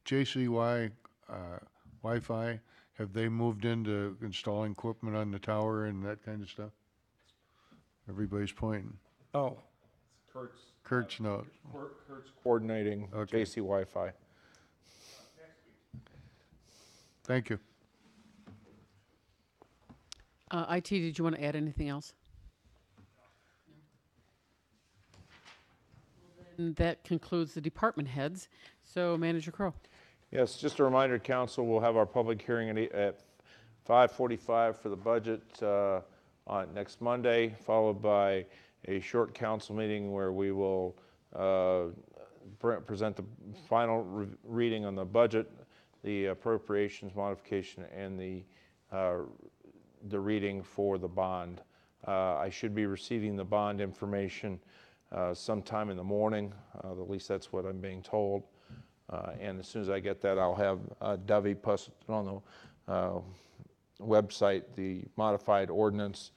JCY Wi-Fi, have they moved into installing equipment on the tower and that kind of stuff? Everybody's pointing. Oh. Kurt's note. Kurt's coordinating JC Wi-Fi. Thank you. IT, did you want to add anything else? And that concludes the department heads. So Manager Crowe. Yes, just a reminder, council, we'll have our public hearing at 5:45 for the budget on next Monday, followed by a short council meeting where we will present the final reading on the budget, the appropriations modification, and the reading for the bond. I should be receiving the bond information sometime in the morning, at least that's what I'm being told. And as soon as I get that, I'll have Dovey post on the website the modified ordinance.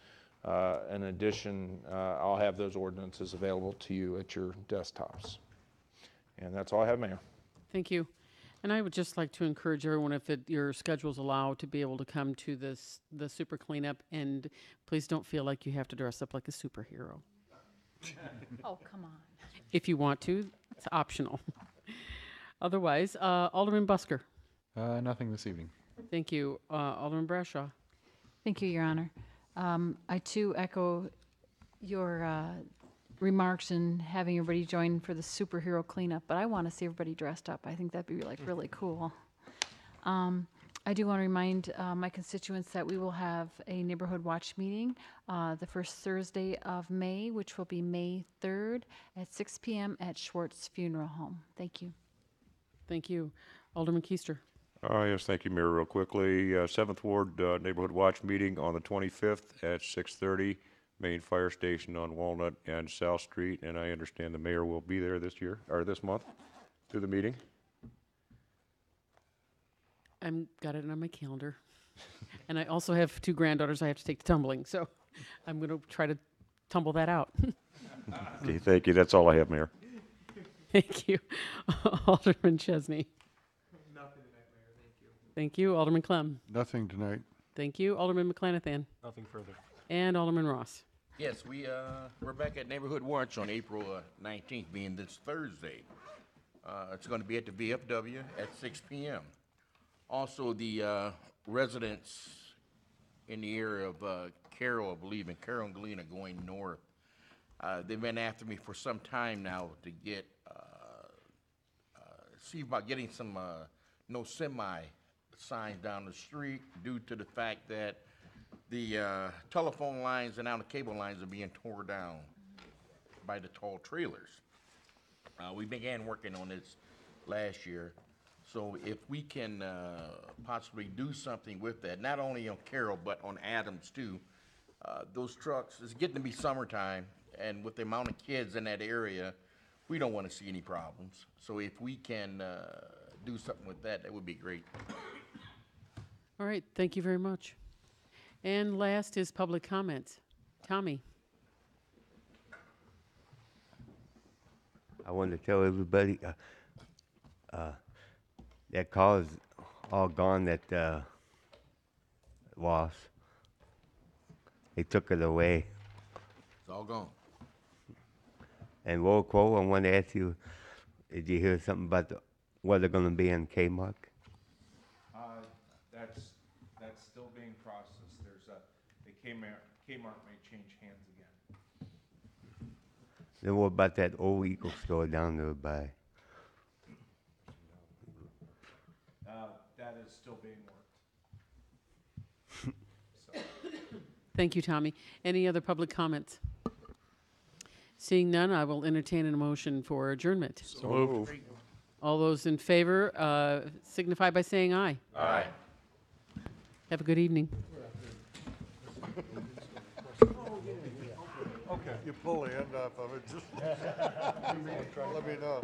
In addition, I'll have those ordinances available to you at your desktops. And that's all I have, Mayor. Thank you. And I would just like to encourage everyone, if your schedules allow, to be able to come to the super cleanup, and please don't feel like you have to dress up like a superhero. Oh, come on. If you want to, it's optional. Otherwise, Alderman Busker. Nothing this evening. Thank you. Alderman Brashaw. Thank you, Your Honor. I too echo your remarks in having everybody join for the superhero cleanup, but I want to see everybody dressed up. I think that'd be like really cool. I do want to remind my constituents that we will have a neighborhood watch meeting the first Thursday of May, which will be May 3rd at 6 p.m. at Schwartz Funeral Home. Thank you. Thank you. Alderman Keister. Yes, thank you, Mayor. Real quickly, 7th Ward Neighborhood Watch meeting on the 25th at 6:30, main fire station on Walnut and South Street, and I understand the mayor will be there this year, or this month, to the meeting. I've got it on my calendar. And I also have 2 granddaughters I have to take to tumbling, so I'm going to try to tumble that out. Okay, thank you. That's all I have, Mayor. Thank you. Alderman Chesney. Nothing tonight, Mayor. Thank you. Thank you. Alderman Clem. Nothing tonight. Thank you. Alderman McClanathan. Nothing further. And Alderman Ross. Yes, we're back at Neighborhood Watch on April 19th, being this Thursday. It's going to be at the VFW at 6 p.m. Also, the residents in the area of Carroll, I believe, and Carroll and Galena going north, they've been after me for some time now to get, see about getting some no semi signs down the street due to the fact that the telephone lines and now the cable lines are being torn down by the tall trailers. We began working on this last year. So if we can possibly do something with that, not only on Carroll, but on Adams too, those trucks, it's getting to be summertime, and with the amount of kids in that area, we don't want to see any problems. So if we can do something with that, that would be great. All right. Thank you very much. And last is public comments. Tommy. I wanted to tell everybody that car is all gone that was. They took it away. It's all gone. And roll call, I want to ask you, did you hear something about the weather going to be in Kmart? That's still being processed. The Kmart may change hands again. Then what about that old Eagle store down there by? That is still being worked. Thank you, Tommy. Any other public comments? Seeing none, I will entertain a motion for adjournment. So moved. All those in favor signify by saying aye. Aye. Have a good evening. Okay. You pull the end off of it, just let me know.